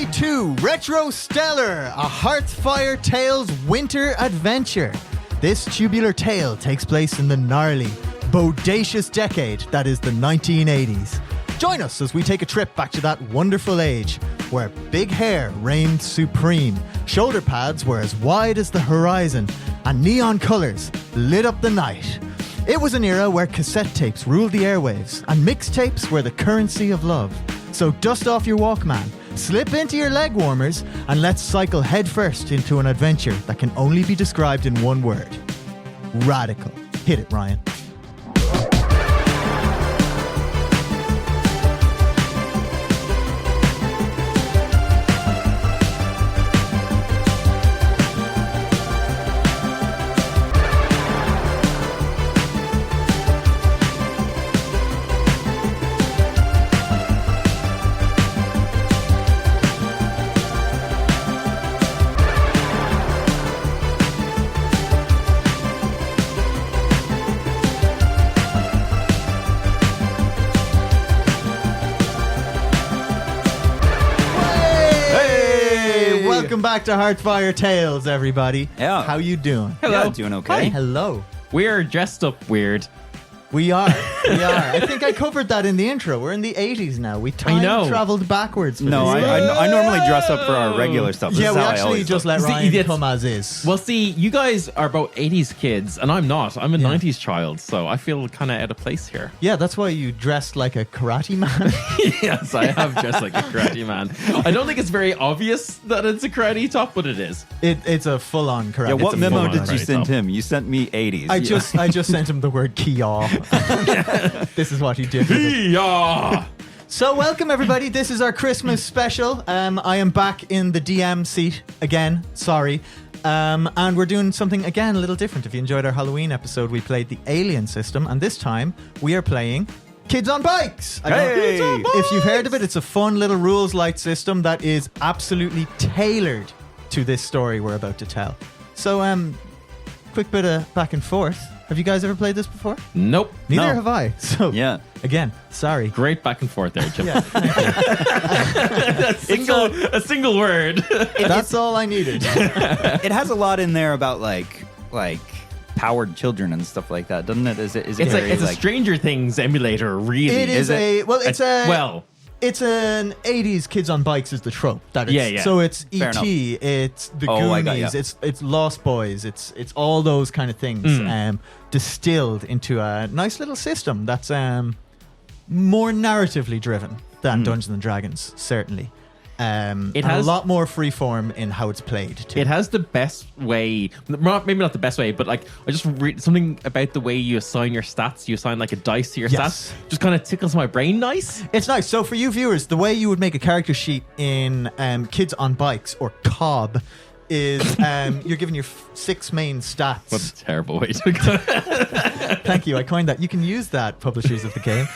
Journey to Retrostellar, a Hearthfire Tales winter adventure. This tubular tale takes place in the gnarly, bodacious decade that is the 1980s. Join us as we take a trip back to that wonderful age where big hair reigned supreme, shoulder pads were as wide as the horizon, and neon colours lit up the night. It was an era where cassette tapes ruled the airwaves and mixtapes were the currency of love. So dust off your Walkman, slip into your leg warmers, and let's cycle headfirst into an adventure that can only be described in one word. Radical. Hit it, Ryan. Welcome back to Hearthfire Tales, everybody. Yeah. How you doing? Hello. Yeah, doing okay. Hi. Hello. We are dressed up weird. We are. I think I covered that in the intro. We're in the 80s now. We time traveled backwards. For No, this. I normally dress up for our regular stuff. Yeah, we actually just let Ryan come as is. Well, see, you guys are both 80s kids, and I'm not. I'm a 90s child, so I feel kind of out of place here. Yeah, that's why you dressed like a karate man. Yes, I have dressed like a karate man. I don't think it's very obvious that it's a karate top, but it is. It's a full-on karate. Yeah, what memo did you karate send top. him? You sent me 80s. I just sent him the word Kia. This is what he did. Yeah. So welcome everybody. This is our Christmas special. I am back in the DM seat again. Sorry. And we're doing something again a little different. If you enjoyed our Halloween episode, we played the Alien system, and this time we are playing Kids on Bikes. Hey! If you've heard of it, it's a fun little rules light system that is absolutely tailored to this story we're about to tell. So quick bit of back and forth. Have you guys ever played this before? Nope. Neither have I. So Yeah. again, sorry. Great back and forth there, Jim. Yeah, a single word. that's all I needed. It has a lot in there about like powered children and stuff like that, doesn't it? Is it It's very, a Stranger Things emulator, really. It is it's an 80s Kids on Bikes is the trope. That it's, Yeah. So it's Fair E.T., it's the I got Goonies, ya. it's Lost Boys, it's all those kind of things distilled into a nice little system that's more narratively driven than Dungeons and Dragons, certainly. It has a lot more freeform in how it's played too. It has the best way, maybe not the best way, but like I just read something about the way you assign your stats. You assign like a dice to your stats. Just kind of tickles my brain nice. It's nice. So for you viewers, the way you would make a character sheet in Kids on Bikes or COB is you're given your 6 main stats. What a terrible way to go. Thank you. I coined that. You can use that, publishers of the game.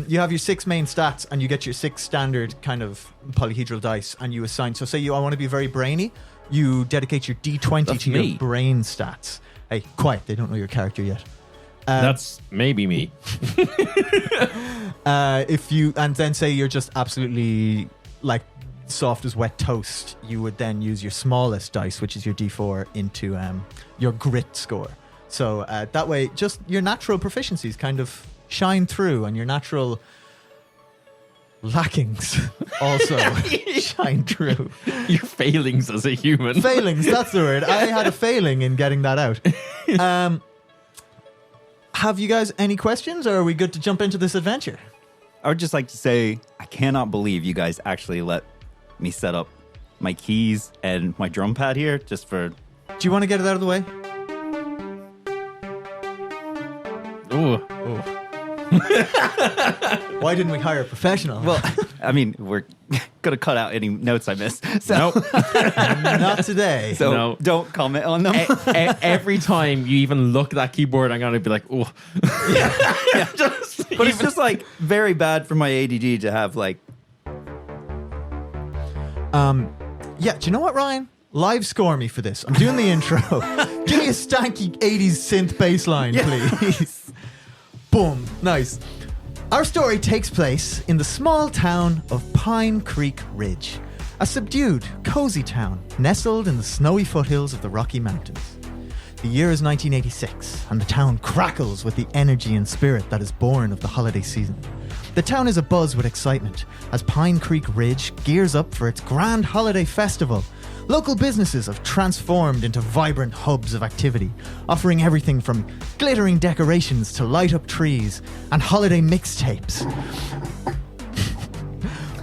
You have your 6 main stats and you get your 6 standard kind of polyhedral dice and you assign. So say I want to be very brainy, you dedicate your D20 That's to me. your brain stats. Hey, quiet. They don't know your character yet. That's maybe me. And then say you're just absolutely like soft as wet toast, you would then use your smallest dice, which is your D4, into your grit score. So that way, just your natural proficiencies kind of shine through, and your natural lackings also shine through. Your failings as a human. Failings, that's the word. I had a failing in getting that out. Have you guys any questions, or are we good to jump into this adventure? I would just like to say I cannot believe you guys actually let me set up my keys and my drum pad here just for... Do you want to get it out of the way? Ooh. Why didn't we hire a professional? Well, I mean, we're going to cut out any notes I missed. So, Nope. Not today. so No. don't comment on them. Every time you even look at that keyboard, I'm going to be like, oh. But it's just like very bad for my ADD to have like... Yeah, do you know what, Ryan? Live score me for this. I'm doing the intro. Give me a stanky 80s synth bass line, please. Boom. Nice. Our story takes place in the small town of Pine Creek Ridge. A subdued, cozy town nestled in the snowy foothills of the Rocky Mountains. The year is 1986, and the town crackles with the energy and spirit that is born of the holiday season. The town is abuzz with excitement as Pine Creek Ridge gears up for its grand holiday festival. Local businesses have transformed into vibrant hubs of activity, offering everything from glittering decorations to light-up trees and holiday mixtapes.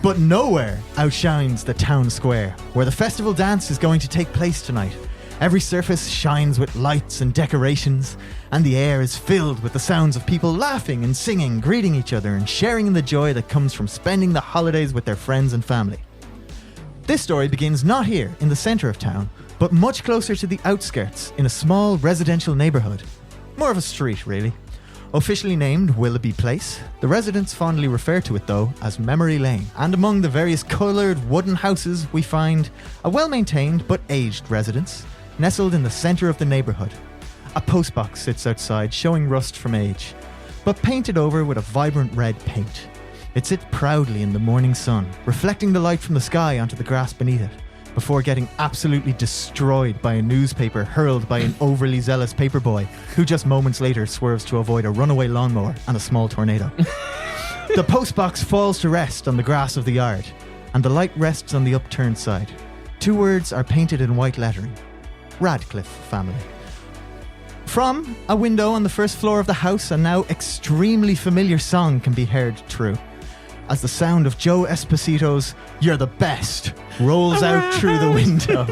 But nowhere outshines the town square, where the festival dance is going to take place tonight. Every surface shines with lights and decorations, and the air is filled with the sounds of people laughing and singing, greeting each other, and sharing in the joy that comes from spending the holidays with their friends and family. This story begins not here in the centre of town, but much closer to the outskirts in a small residential neighbourhood. More of a street, really. Officially named Willoughby Place, the residents fondly refer to it though as Memory Lane. And among the various coloured wooden houses we find a well-maintained but aged residence nestled in the centre of the neighbourhood. A postbox sits outside showing rust from age, but painted over with a vibrant red paint. It sits proudly in the morning sun, reflecting the light from the sky onto the grass beneath it, before getting absolutely destroyed by a newspaper hurled by an overly zealous paperboy who just moments later swerves to avoid a runaway lawnmower and a small tornado. The postbox falls to rest on the grass of the yard, and the light rests on the upturned side. 2 words are painted in white lettering: Radcliff family. From a window on the first floor of the house, a now extremely familiar song can be heard through, as the sound of Joe Esposito's "You're the Best" rolls out through the window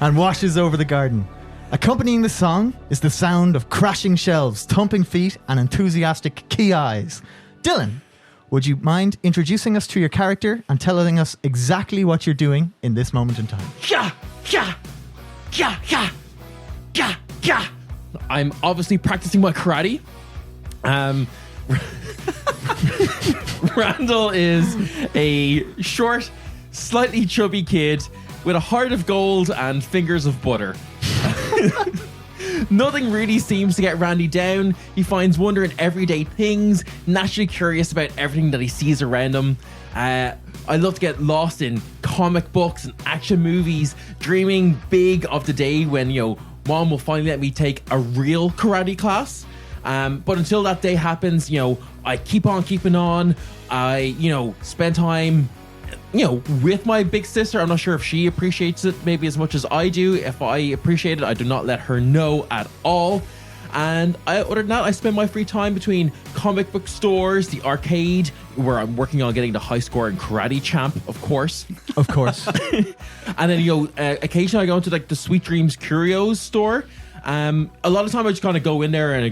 and washes over the garden. Accompanying the song is the sound of crashing shelves, thumping feet, and enthusiastic key eyes. Dylan, would you mind introducing us to your character and telling us exactly what you're doing in this moment in time? Yeah, yeah, yeah, yeah, yeah, yeah. I'm obviously practicing my karate. Randall is a short, slightly chubby kid with a heart of gold and fingers of butter. Nothing really seems to get Randy down. He finds wonder in everyday things, naturally curious about everything that he sees around him. I love to get lost in comic books and action movies, dreaming big of the day when, Mom will finally let me take a real karate class. But until that day happens, I keep on keeping on. I, spend time, with my big sister. I'm not sure if she appreciates it maybe as much as I do. If I appreciate it, I do not let her know at all. And other than that, I spend my free time between comic book stores, the arcade, where I'm working on getting the high score in Karate Champ, of course. Of course. And then, occasionally I go into the Sweet Dreams Curios store. A lot of time I just kind of go in there and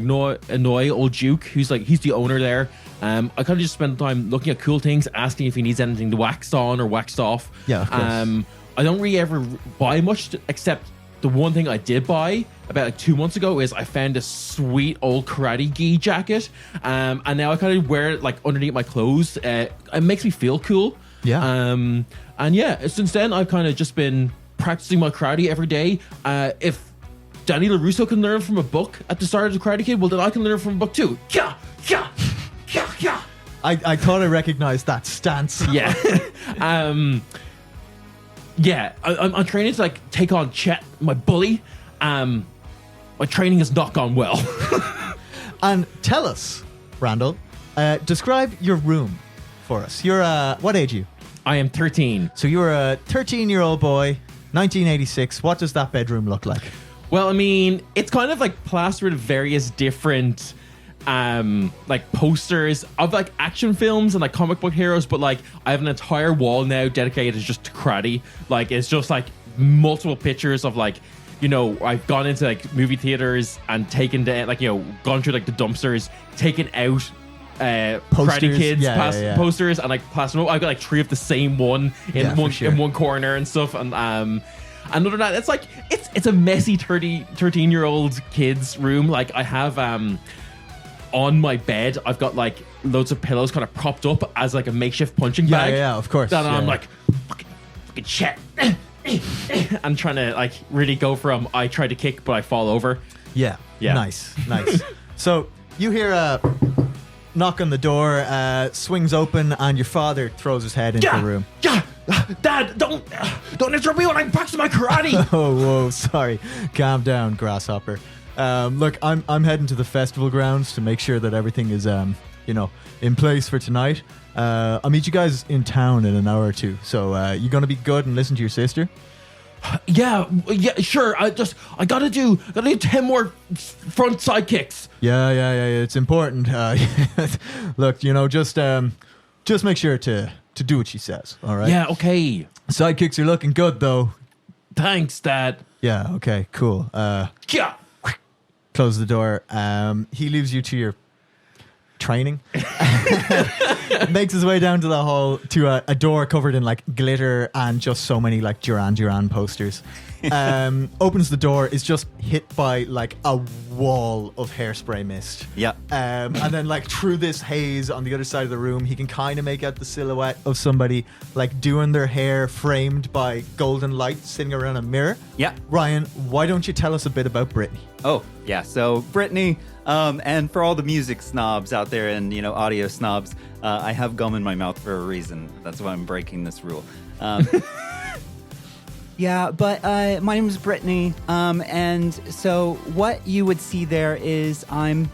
annoy old Duke, who's he's the owner there. I kind of just spend time looking at cool things, asking if he needs anything waxed on or waxed off. Yeah, of course. I don't really ever buy much except the one thing I did buy about 2 months ago is I found this sweet old karate gi jacket. And now I kind of wear it underneath my clothes. It makes me feel cool. Yeah. And yeah, since then I've kind of just been practicing my karate every day. If Danny LaRusso can learn from a book at the start of the Karate Kid, well then I can learn from a book too. Yeah, yeah, yeah, yeah. I thought I recognized that stance. Yeah. Yeah, I'm training to take on Chet, my bully. My training has not gone well. And tell us, Randall, describe your room for us. You're what age are you? I am 13. So you're a 13-year-old boy, 1986. What does that bedroom look like? Well, I mean, it's kind of plastered with various different posters of action films and comic book heroes, but I have an entire wall now dedicated just to karate. It's just multiple pictures of I've gone into movie theaters and taken down gone through the dumpsters, taken out Karate Kids posters and plastered them up. I've got 3 of the same one in one corner and stuff. And other than that, it's a messy 13-year-old kid's room. I have on my bed, I've got loads of pillows kind of propped up as a makeshift punching bag. Yeah, of course. That I'm fucking shit. I'm trying to really go from I try to kick but I fall over. Yeah. Nice. So you hear a knock on the door, swings open, and your father throws his head into the room. Dad, don't interrupt me when I'm practicing my karate. Oh, whoa, sorry. Calm down, grasshopper. Look, I'm heading to the festival grounds to make sure that everything is, in place for tonight. I'll meet you guys in town in an hour or two. So you gonna be good and listen to your sister? Yeah, sure. I gotta do 10 more front side kicks. Yeah. It's important. Look, just make sure to do what she says. All right. Yeah, okay. Sidekicks are looking good though. Thanks, Dad. Yeah. Okay. Cool. Yeah. Close the door. He leaves you to your training. Makes his way down to the hall to a door covered in like glitter and just so many like Duran posters. Opens the door, is just hit by like a wall of hairspray mist. Yeah. And then like through this haze on the other side of the room, he can kind of make out the silhouette of somebody like doing their hair framed by golden light sitting around a mirror. Yeah. Ryan, why don't you tell us a bit about Brittany? Oh, yeah. So Brittany, and for all the music snobs out there and, audio snobs, I have gum in my mouth for a reason. That's why I'm breaking this rule. Yeah, but my name is Brittany, and so what you would see there is I'm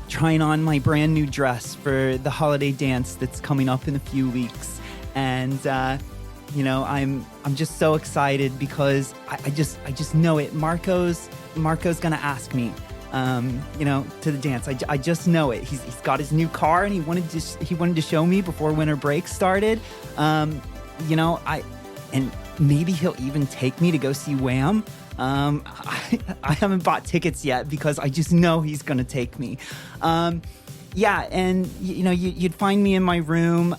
trying on my brand new dress for the holiday dance that's coming up in a few weeks, and I'm just so excited because I just know it. Marco's gonna ask me, to the dance. I just know it. He's got his new car and he wanted to show me before winter break started. And maybe he'll even take me to go see Wham. I haven't bought tickets yet because I just know he's going to take me. Yeah, and you'd find me in my room.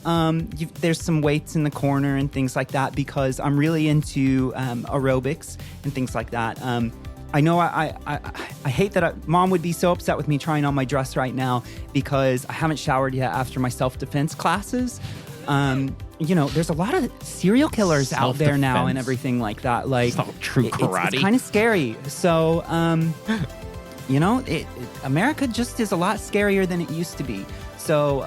There's some weights in the corner and things like that because I'm really into aerobics and things like that. I know I hate that Mom would be so upset with me trying on my dress right now because I haven't showered yet after my self-defense classes. There's a lot of serial killers out there now and everything like that. Like, it's not true karate. It's kind of scary. So, America just is a lot scarier than it used to be. So,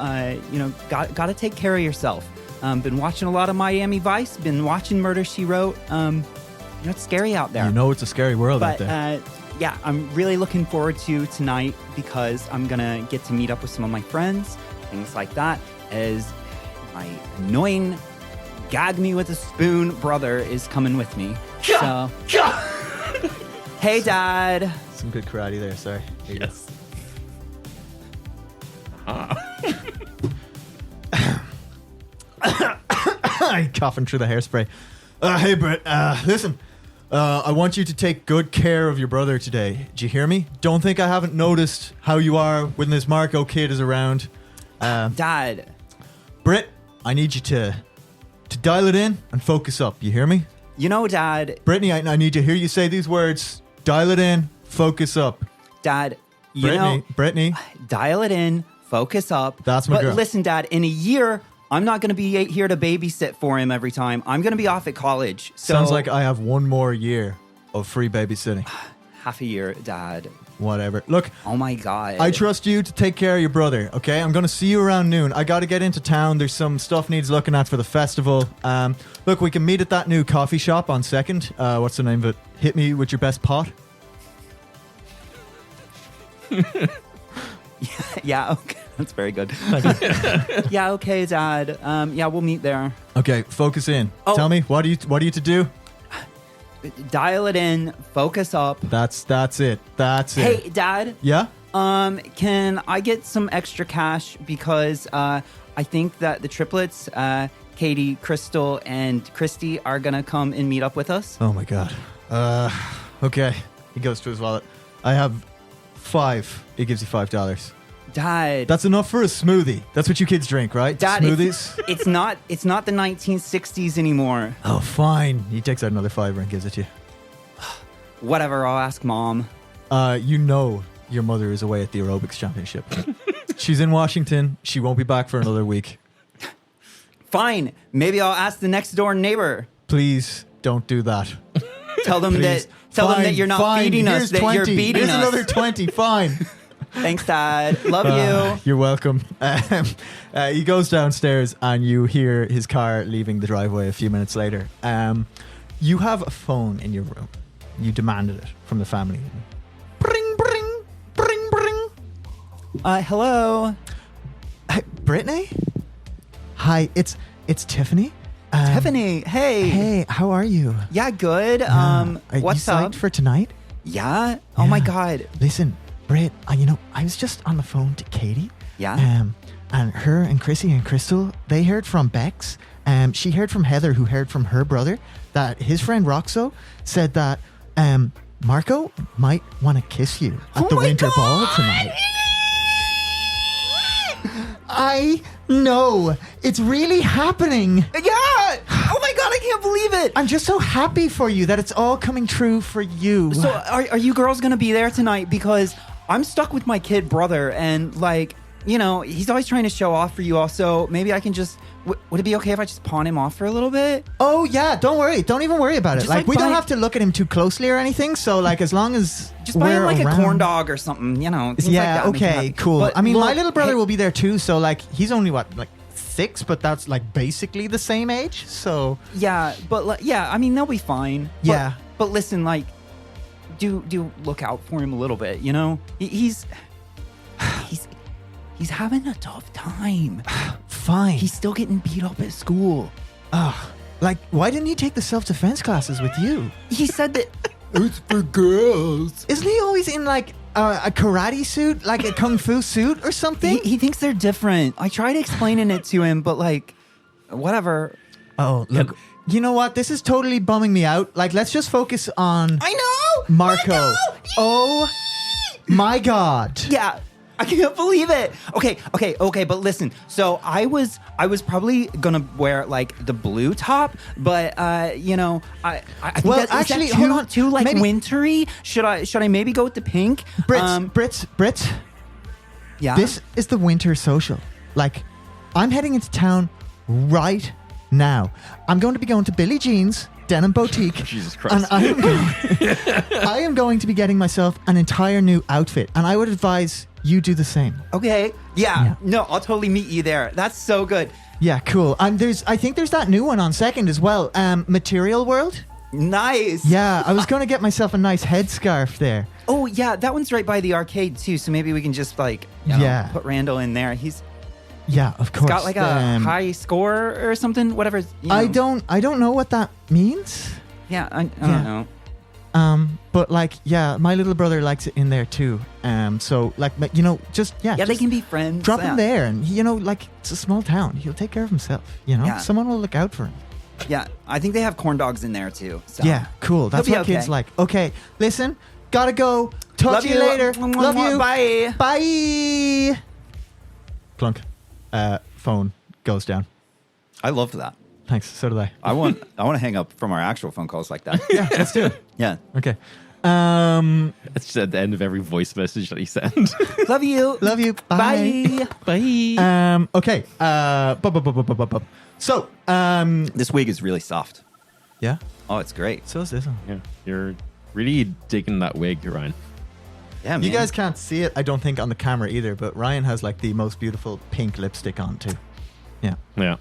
got to take care of yourself. Been watching a lot of Miami Vice. Been watching Murder, She Wrote. It's scary out there. It's a scary world out there. Yeah, I'm really looking forward to tonight because I'm gonna get to meet up with some of my friends, things like that, as my annoying gag me with a spoon brother is coming with me. So, hey, Dad. Some good karate there. Sorry. Here you go. Coughing through the hairspray. Hey, Britt. Listen. I want you to take good care of your brother today. Do you hear me? Don't think I haven't noticed how you are when this Marco kid is around. Dad. Britt, I need you to dial it in and focus up. You hear me? Dad. Brittany, I need to hear you say these words. Dial it in, focus up. Dad, Brittany. Dial it in, focus up. That's my girl. But listen, Dad, in a year, I'm not going to be here to babysit for him every time. I'm going to be off at college. So Sounds like I have one more year of free babysitting. Half a year, Dad. Whatever. Look. Oh, my God. I trust you to take care of your brother, okay? I'm going to see you around noon. I got to get into town. There's some stuff needs looking at for the festival. Look, we can meet at that new coffee shop on 2nd. What's the name of it? Hit me with your best pot. Yeah, okay. That's very good. Yeah, okay, Dad. Yeah, we'll meet there. Okay, focus in. Oh. Tell me, what are you to do? Dial it in, focus up. That's it. That's it. Hey, Dad. Yeah? Can I get some extra cash because I think that the triplets, Katie, Crystal, and Christy are gonna come and meet up with us. Oh my God. Okay. He goes to his wallet. I have 5. It gives you $5. Dad. That's enough for a smoothie. That's what you kids drink, right? Dad, Smoothies? It's not the 1960s anymore. Oh, fine. He takes out another $5 and gives it to you. Whatever, I'll ask Mom. Your mother is away at the aerobics championship. She's in Washington. She won't be back for another week. Fine. Maybe I'll ask the next door neighbor. Please don't do that. Tell them Please. that you're not feeding us, Here's that 20. you're beating Here's us. another 20. Fine. Thanks, Dad. Love you. You're welcome. He goes downstairs and you hear his car leaving the driveway a few minutes later. You have a phone in your room. You demanded it from the family. Bring, bring, bring, bring. Hello. Brittany? Hi, it's Tiffany. Tiffany, hey. Hey, how are you? Yeah, good. Are What's you psyched up? for tonight? Yeah? Oh my God. Listen, Britt, I was just on the phone to Katie. Yeah? And her and Chrissy and Crystal, they heard from Bex. She heard from Heather, who heard from her brother, that his friend Roxo said that Marco might want to kiss you at the winter ball tonight. I know. It's really happening. Yeah! Oh my God, I can't believe it. I'm just so happy for you that it's all coming true for you. So are you girls going to be there tonight? Because I'm stuck with my kid brother and like, you know, he's always trying to show off for you all. So maybe I can just, would it be okay if I just pawn him off for a little bit? Oh yeah, don't worry. Don't even worry about it. Just, Like like, we don't buy- have to look at him too closely or anything. So like as long as Just buy him we're like around. a corn dog or something, you know. things like Yeah, that, make him okay, happy. cool. But I mean, my look, little brother hey- will be there too. So like he's only what, like 6, but that's like basically the same age. So Yeah, but like, yeah, I mean, they'll be fine. Yeah. But listen, like, do look out for him a little bit, you know? He's having a tough time. fine. He's still getting beat up at school. Like, why didn't he take the self-defense classes with you? He said that It's for girls. Isn't he always in like a karate suit, like a kung fu suit or something? he thinks they're different. I tried explaining it to him, but like, whatever. Oh, look. You know what? This is totally bumming me out. Like, let's just focus on I know! Marco. I know! Oh my God. Yeah, I can't believe it. Okay, but listen. So I was probably gonna wear like the blue top, but you know, I think Well, that, is actually, that hold on. too like Maybe- wintry. Should I maybe go with the pink? Brits. Yeah. This is the winter social. Like, I'm heading into town right now. I'm going to be going to Billie Jean's Denim Boutique. Jesus Christ. And I am going to be getting myself an entire new outfit. And I would advise you do the same. Okay. Yeah. Yeah. No, I'll totally meet you there. That's so good. Yeah, cool. And I think there's that new one on second as well. Material World. Nice. Yeah, I was going to get myself a nice headscarf there. Oh yeah, that one's right by the arcade too. So maybe we can just like you know, Yeah. put Randall in there. He's Yeah, of course. got like a high score or something. Whatever. You know. I don't know what that means. Yeah, I don't Yeah. know. But like, yeah, my little brother likes it in there too. So like, you know, just Yeah, they just can be friends. drop yeah. him there, and you know, like it's a small town. He'll take care of himself. You know, Yeah. someone will look out for him. Yeah, I think they have corn dogs in there too. So. Yeah, cool. That's He'll be what kids okay. like. Okay, listen, gotta go. Talk Love to you later. Mwah, Love mwah, you. Bye. Bye. Clunk. Phone goes down. I loved that. Thanks. So did I. I want to hang up from our actual phone calls like that. Yeah, let's do it. Yeah. Okay. It's just at the end of every voice message that he sent. Love you. Love you. Bye. Bye. Okay. So, This wig is really soft. yeah. Oh, it's great. So is this one. Yeah, you're really digging that wig, Ryan. Yeah, man. You guys can't see it, I don't think, on the camera either, but Ryan has like the most beautiful pink lipstick on too. Yeah. Yeah.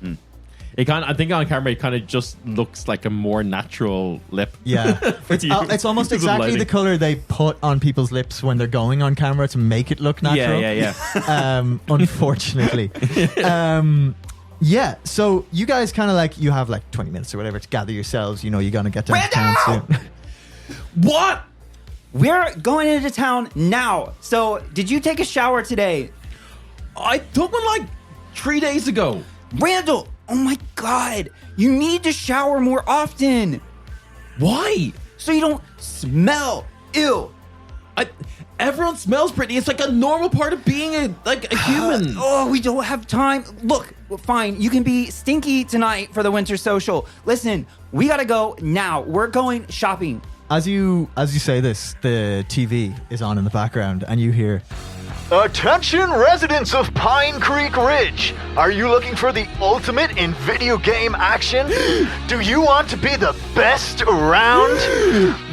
It I think on camera it kind of just looks like a more natural lip. Yeah. It's, you. it's almost Because of exactly the lighting. color they put on people's lips when they're going on camera to make it look natural. Yeah. Unfortunately. Yeah, so you guys kind of like, you have like 20 minutes or whatever to gather yourselves. You know, you're going to get down to town Randall! soon. What? We're going into town now. So, did you take a shower today? I took one like 3 days ago. Randall, oh my God. You need to shower more often Why? so you don't smell. Ew. Everyone smells pretty. It's like a normal part of being a human. Oh, we don't have time. Look, fine. You can be stinky tonight for the winter social. Listen, we gotta go now. We're going shopping. As you say this, the TV is on in the background and you hear, Attention residents of Pine Creek Ridge! Are you looking for the ultimate in video game action? Do you want to be the best around?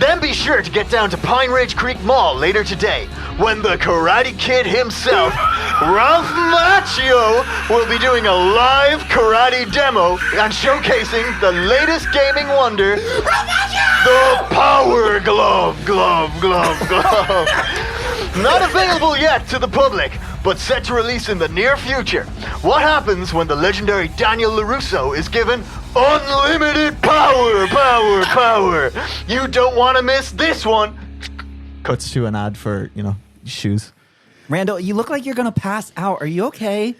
Then be sure to get down to Pine Ridge Creek Mall later today when the Karate Kid himself, Ralph Macchio, will be doing a live karate demo and showcasing the latest gaming wonder, the Power Glove. Not available yet to the public, but set to release in the near future. What happens when the legendary Daniel LaRusso is given unlimited power? You don't want to miss this one. Cuts to an ad for, shoes. Randall, you look like you're going to pass out. Are you okay?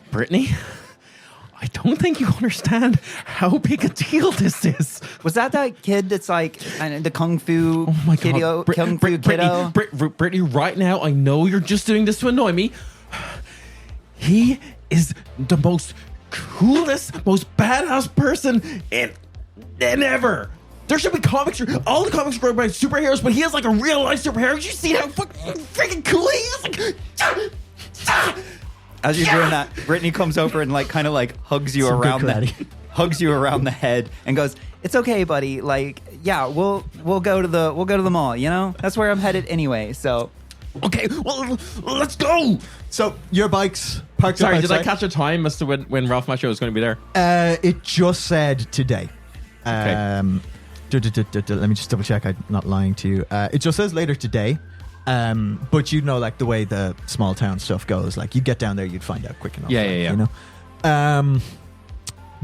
Brittany, I don't think you understand how big a deal this is. Was that kid that's like the Kung Fu Oh my kiddo? God. Kung Fu kiddo? Brittany, right now, I know you're just doing this to annoy me. He is the most coolest, most badass person in ever. There should be comics. All the comics wrote by superheroes, but he is like a real life superhero. You see how freaking cool he is? As you're doing that, Brittany comes over and hugs you around the head and goes, It's okay, buddy. We'll go to the mall. That's where I'm headed anyway. So, Okay, well, let's go. So, your bike's parked up Sorry, outside. did I catch a time as to when Ralph Macchio was going to be there? It just said today. Okay. Let me just double check. I'm not lying to you. It just says later today. But the way the small town stuff goes, you'd get down there, you'd find out quick enough. Yeah.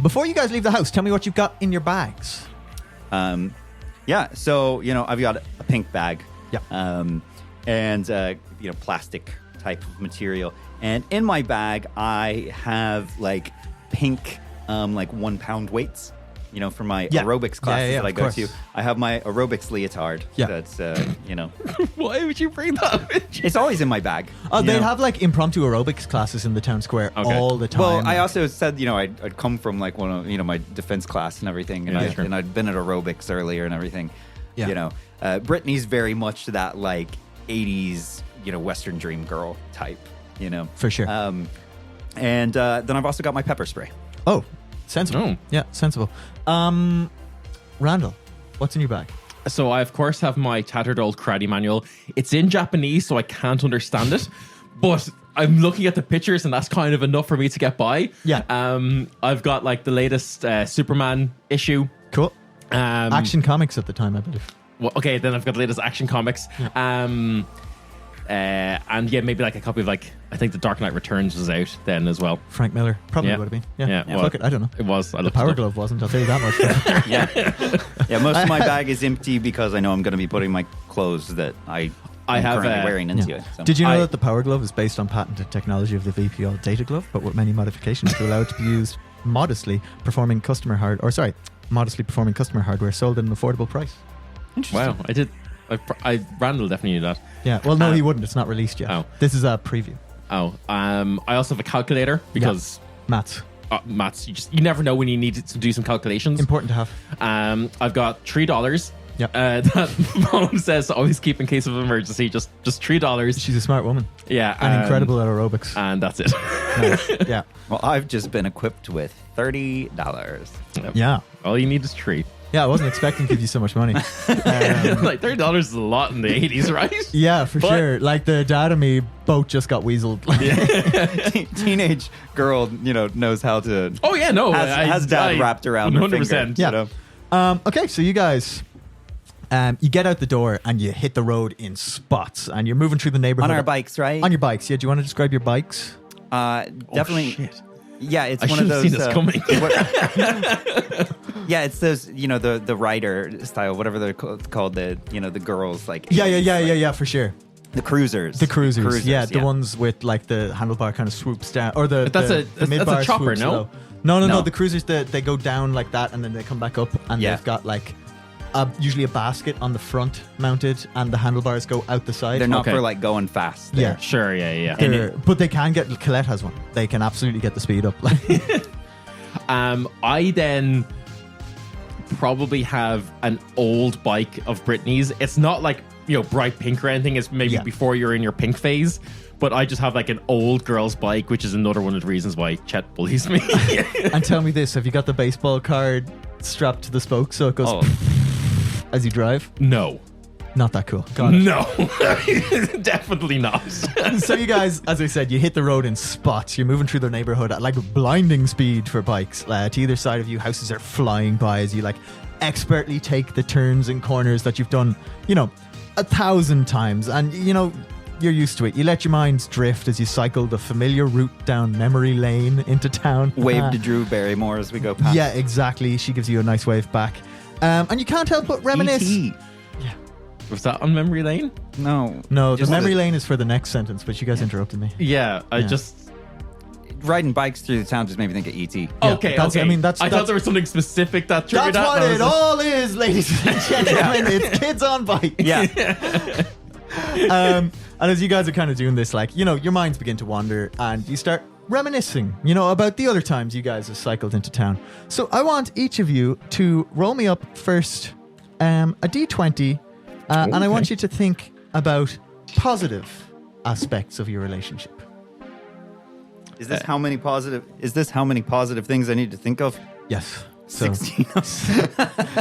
Before you guys leave the house, tell me what you've got in your bags. So I've got a pink bag. Yeah. And plastic type of material. And in my bag, I have pink 1 pound weights. For my aerobics classes that I go to. I have my aerobics leotard. Yeah. That's Why would you bring that? it's always in my bag. Oh, they have impromptu aerobics classes in the town square all the time. Well, I also said, I'd come from one of, my defense class and everything, and, sure. and I'd been at aerobics earlier and everything. Yeah. Brittany's very much that 80s, Western dream girl type, For sure. And then I've also got my pepper spray. Oh, sensible. Oh. Yeah, sensible. Randall, what's in your bag? So I, of course, have my tattered old karate manual. It's in Japanese, so I can't understand it. But I'm looking at the pictures, and that's kind of enough for me to get by. Yeah. I've got the latest Superman issue. Cool. Action Comics at the time, I believe. Well, okay, then I've got the latest Action Comics. Yeah. And maybe a copy of I think The Dark Knight Returns was out then as well. Frank Miller probably Yeah. would have been. Yeah, well, Fuck it, I don't know. It was. I The looked Power it up. Glove wasn't. I'll tell you that much. Yeah, most of my bag is empty because I know I'm going to be putting my clothes that I'm have, currently wearing into it. So. Did you know that the Power Glove is based on patented technology of the VPL Data Glove, but with many modifications to allow it to be used modestly performing customer hardware sold at an affordable price? Interesting. Wow, I did. Randall definitely knew that. Yeah. Well, no, he wouldn't. It's not released yet. Oh. This is a preview. Oh, I also have a calculator because Maths. maths. You never know when you need to do some calculations. Important to have. I've got $3. Yep. That mom says to always keep in case of emergency. Just $3. She's a smart woman. Yeah, And incredible at aerobics. And that's it. Nice. Yeah. Well, I've just been equipped with $30. Yep. Yeah. All you need is $3. Yeah, I wasn't expecting to give you so much money. $30 is a lot in the 80s, right? Yeah, for sure. The dad and me both just got weaseled. Teenage girl, knows how to. Oh yeah, no, has dad wrapped around her 100%. finger. Yeah. Okay, so you guys, you get out the door and you hit the road in spots, and you're moving through the neighborhood on our bikes, right? On your bikes, yeah. Do you want to describe your bikes? Definitely. Oh, shit. Yeah, it's I one should of have those. seen this coming. Yeah, it's those. The rider style, whatever they're called. The the girls Yeah, for sure. The cruisers. The cruisers, yeah, the ones with the handlebar kind of swoops down, or the mid-bar chopper, swoops no? low. No. No. The cruisers, they go down like that, and then they come back up, and they've got usually a basket on the front mounted, and the handlebars go out the side. They're not Okay. for going fast. Yeah. Sure, yeah. But they can get. Colette has one. They can absolutely get the speed up. I then probably have an old bike of Brittany's. It's not bright pink or anything. It's maybe before you're in your pink phase. But I just have like an old girl's bike, which is another one of the reasons why Chet bullies me. And tell me this, have you got the baseball card strapped to the spoke so it goes as you drive? No. Not that cool. Got it. No. Definitely not. So you guys, as I said, you hit the road in spots. You're moving through the neighborhood at like blinding speed for bikes. To either side of you, houses are flying by as you like expertly take the turns and corners that you've done, 1,000 times. And, you're used to it. You let your minds drift as you cycle the familiar route down memory lane into town. Wave to Drew Barrymore as we go past. Yeah, exactly. She gives you a nice wave back. And you can't help but reminisce. E.T. Yeah. Was that on memory lane? No. No, the memory lane is for the next sentence, but you guys interrupted me. Yeah, I just... Riding bikes through the town just made me think of E.T. Okay, that's- okay. I mean, that's- I thought there was something specific that triggered That's that. what it all is, ladies and gentlemen. It's kids on bikes. Yeah. And as you guys are kind of doing this, like, your minds begin to wander and you start reminiscing, about the other times you guys have cycled into town. So I want each of you to roll me up first a d20, and I want you to think about positive aspects of your relationship. Is this how many positive things I need to think of? Yes. So 16.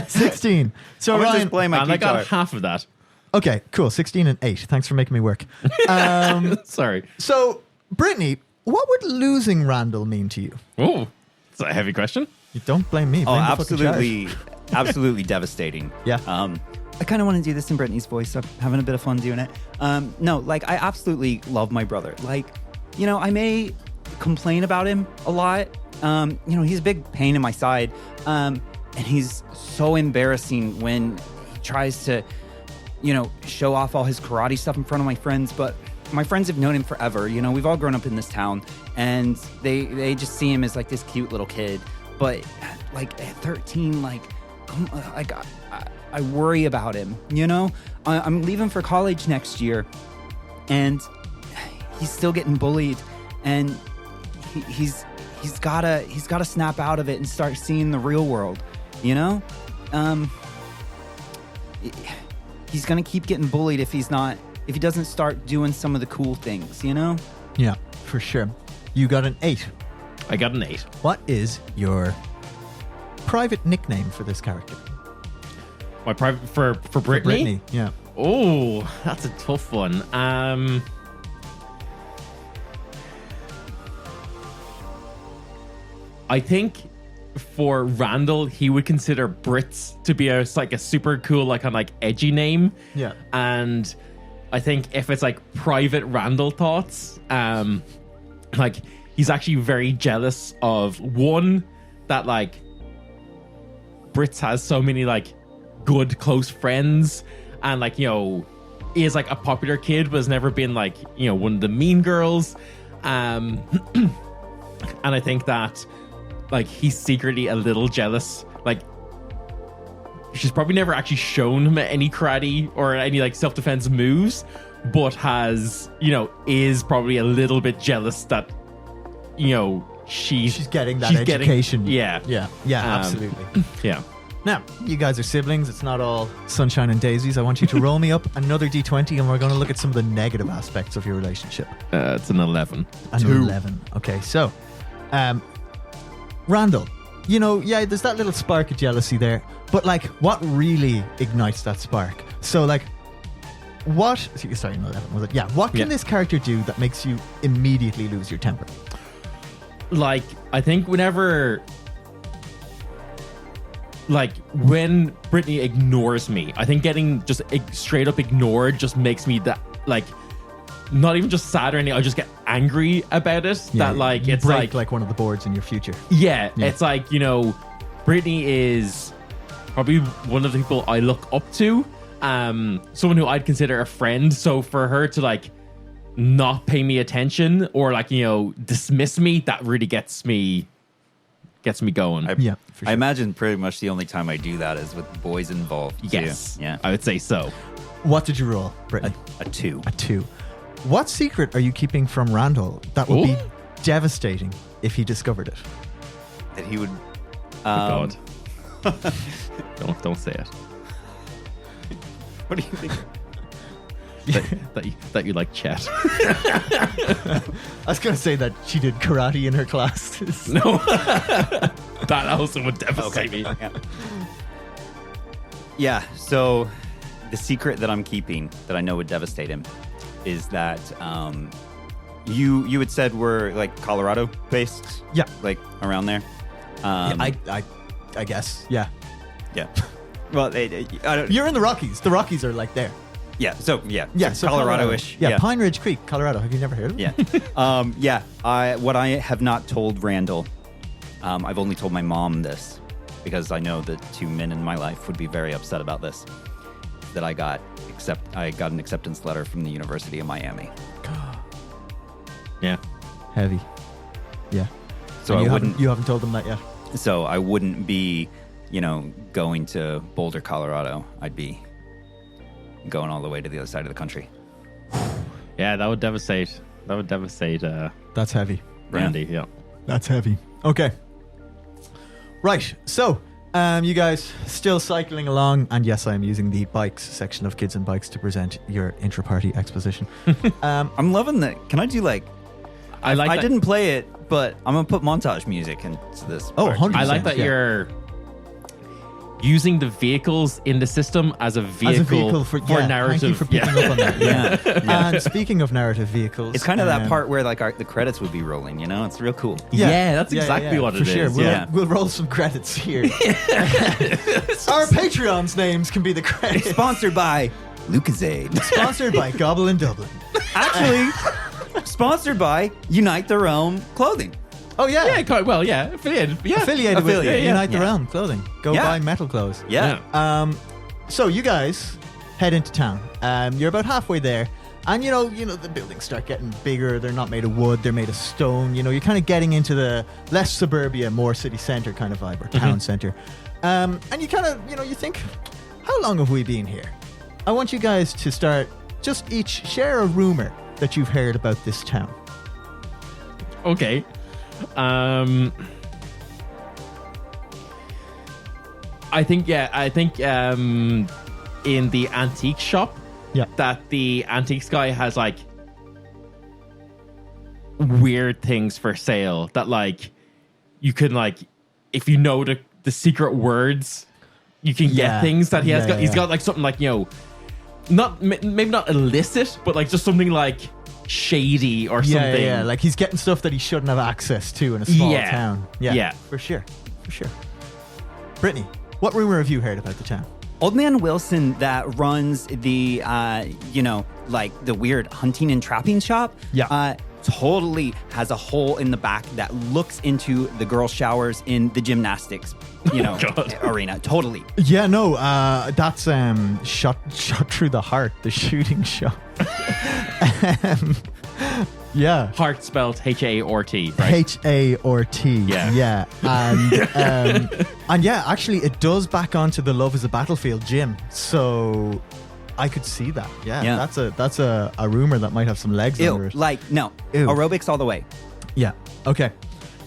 16. So I'm gonna Ryan, just play my And I guitar. got half of that. okay, cool. 16 and 8. Thanks for making me work. Sorry. So, Brittany, what would losing Randall mean to you? Oh, it's a heavy question. You don't blame me. Oh, Blame the fucking absolutely, absolutely devastating. Yeah. I kind of want to do this in Brittany's voice. I'm having a bit of fun doing it. No, like, I absolutely love my brother. Like, I may complain about him a lot. He's a big pain in my side. And he's so embarrassing when he tries to, show off all his karate stuff in front of my friends. But my friends have known him forever. We've all grown up in this town, and they just see him as like this cute little kid. But like at 13, I worry about him. I'm leaving for college next year, and he's still getting bullied, and he's gotta snap out of it and start seeing the real world. He's gonna keep getting bullied if he doesn't start doing some of the cool things. Yeah, for sure. You got an 8. I got an 8. What is your private nickname for this character? My private for Brittany? Brittany, yeah. Oh, that's a tough one. I think for Randall, he would consider Brits to be a super cool, edgy name. Yeah. And I think if it's private Randall thoughts, he's actually very jealous of one that Brits has so many good close friends, and is a popular kid but has never been one of the mean girls, and I think that he's secretly a little jealous. She's probably never actually shown him any karate or any self-defense moves, but has is probably a little bit jealous that she's getting that education. Yeah, absolutely. Yeah. Now, you guys are siblings. It's not all sunshine and daisies. I want you to roll me up another d20, and we're going to look at some of the negative aspects of your relationship. It's an 11. An 11. Okay, so, Randall, there's that little spark of jealousy there, but what really ignites that spark? So what? Sorry, no, 11 was it? Yeah. What can this character do that makes you immediately lose your temper? I think whenever. When Brittany ignores me, I think getting just straight up ignored just makes me that not even just sad or anything. I just get angry about it. Yeah, that you it's break one of the boards in your future. Yeah, it's Brittany is probably one of the people I look up to. Someone who I'd consider a friend. So for her to not pay me attention or dismiss me, that really gets me going. Yeah, for sure. I imagine pretty much the only time I do that is with boys involved. Yes. Too. Yeah. I would say so. What did you roll, Brittany? A 2. A 2. What secret are you keeping from Randall that would be devastating if he discovered it? That he would. God. Don't say it. What do you think? that you like Chet. I was going to say that she did karate in her classes. No, that also would devastate me. Yeah, so the secret that I'm keeping that I know would devastate him is that you had said we're like Colorado based? Yeah. Like around there? I guess. Yeah. Yeah. Well, I don't, You're in the Rockies. The Rockies are like there. yeah, so yeah. Yeah, so Colorado-ish. Yeah, Pine Ridge Creek, Colorado. Have you never heard of it? Yeah. What I have not told Randall, I've only told my mom this because I know that two men in my life would be very upset about this. That I got an acceptance letter from the University of Miami. Yeah. Heavy. Yeah. So And I wouldn't. you haven't told them that yet? So I wouldn't be, going to Boulder, Colorado. I'd be going all the way to the other side of the country. Yeah, that would devastate. That's heavy. Randy. Yeah. That's heavy. Okay. Right. So, you guys still cycling along, and yes, I am using the bikes section of Kids and Bikes to present your intra-party exposition. I'm loving that. Can I do I that- didn't play it, but I'm gonna put montage music into this. Oh, part. 100%. I like that you're using the vehicles in the system as a vehicle, for narrative. Thank you for picking up on that. Yeah. And speaking of narrative vehicles, It's kind of that part where the credits would be rolling. It's real cool. Yeah, that's exactly what it for sure. is. We'll roll some credits here. Our Patreon's names can be the credits. Sponsored by Lucasade. Sponsored by Gobble in Dublin. Actually, sponsored by Unite the Realm Clothing. Oh yeah. Yeah, quite well. Yeah, affiliated. Yeah, Affiliated with Unite the Yeah. Realm Clothing. Go Yeah. buy metal clothes. Yeah. So you guys head into town. You're about halfway there, and you know the buildings start getting bigger. They're not made of wood; they're made of stone. You're kind of getting into the less suburbia, more city center kind of vibe or town center. And you kind of you think, how long have we been here? I want you guys to start just each share a rumor that you've heard about this town. Okay. I think in the antique shop, that the antiques guy has weird things for sale that you can if you know the secret words, you can get things that he has got. He's got something maybe not illicit, but just something shady or something. Yeah, he's getting stuff that he shouldn't have access to in a small town. Yeah. For sure. Brittany, what rumor have you heard about the town? Old Man Wilson that runs the, the weird hunting and trapping shop. Yeah. Totally has a hole in the back that looks into the girls' showers in the gymnastics, arena. Totally. Yeah, no, that's shot through the heart, the shooting shot. Yeah. Heart spelled H-A-R-T, right? H-A-R-T. Yeah. And yeah, actually it does back onto the Love is a Battlefield gym. So I could see that. Yeah. That's a rumor that might have some legs under it. No. Ew. Aerobics all the way. Yeah. Okay.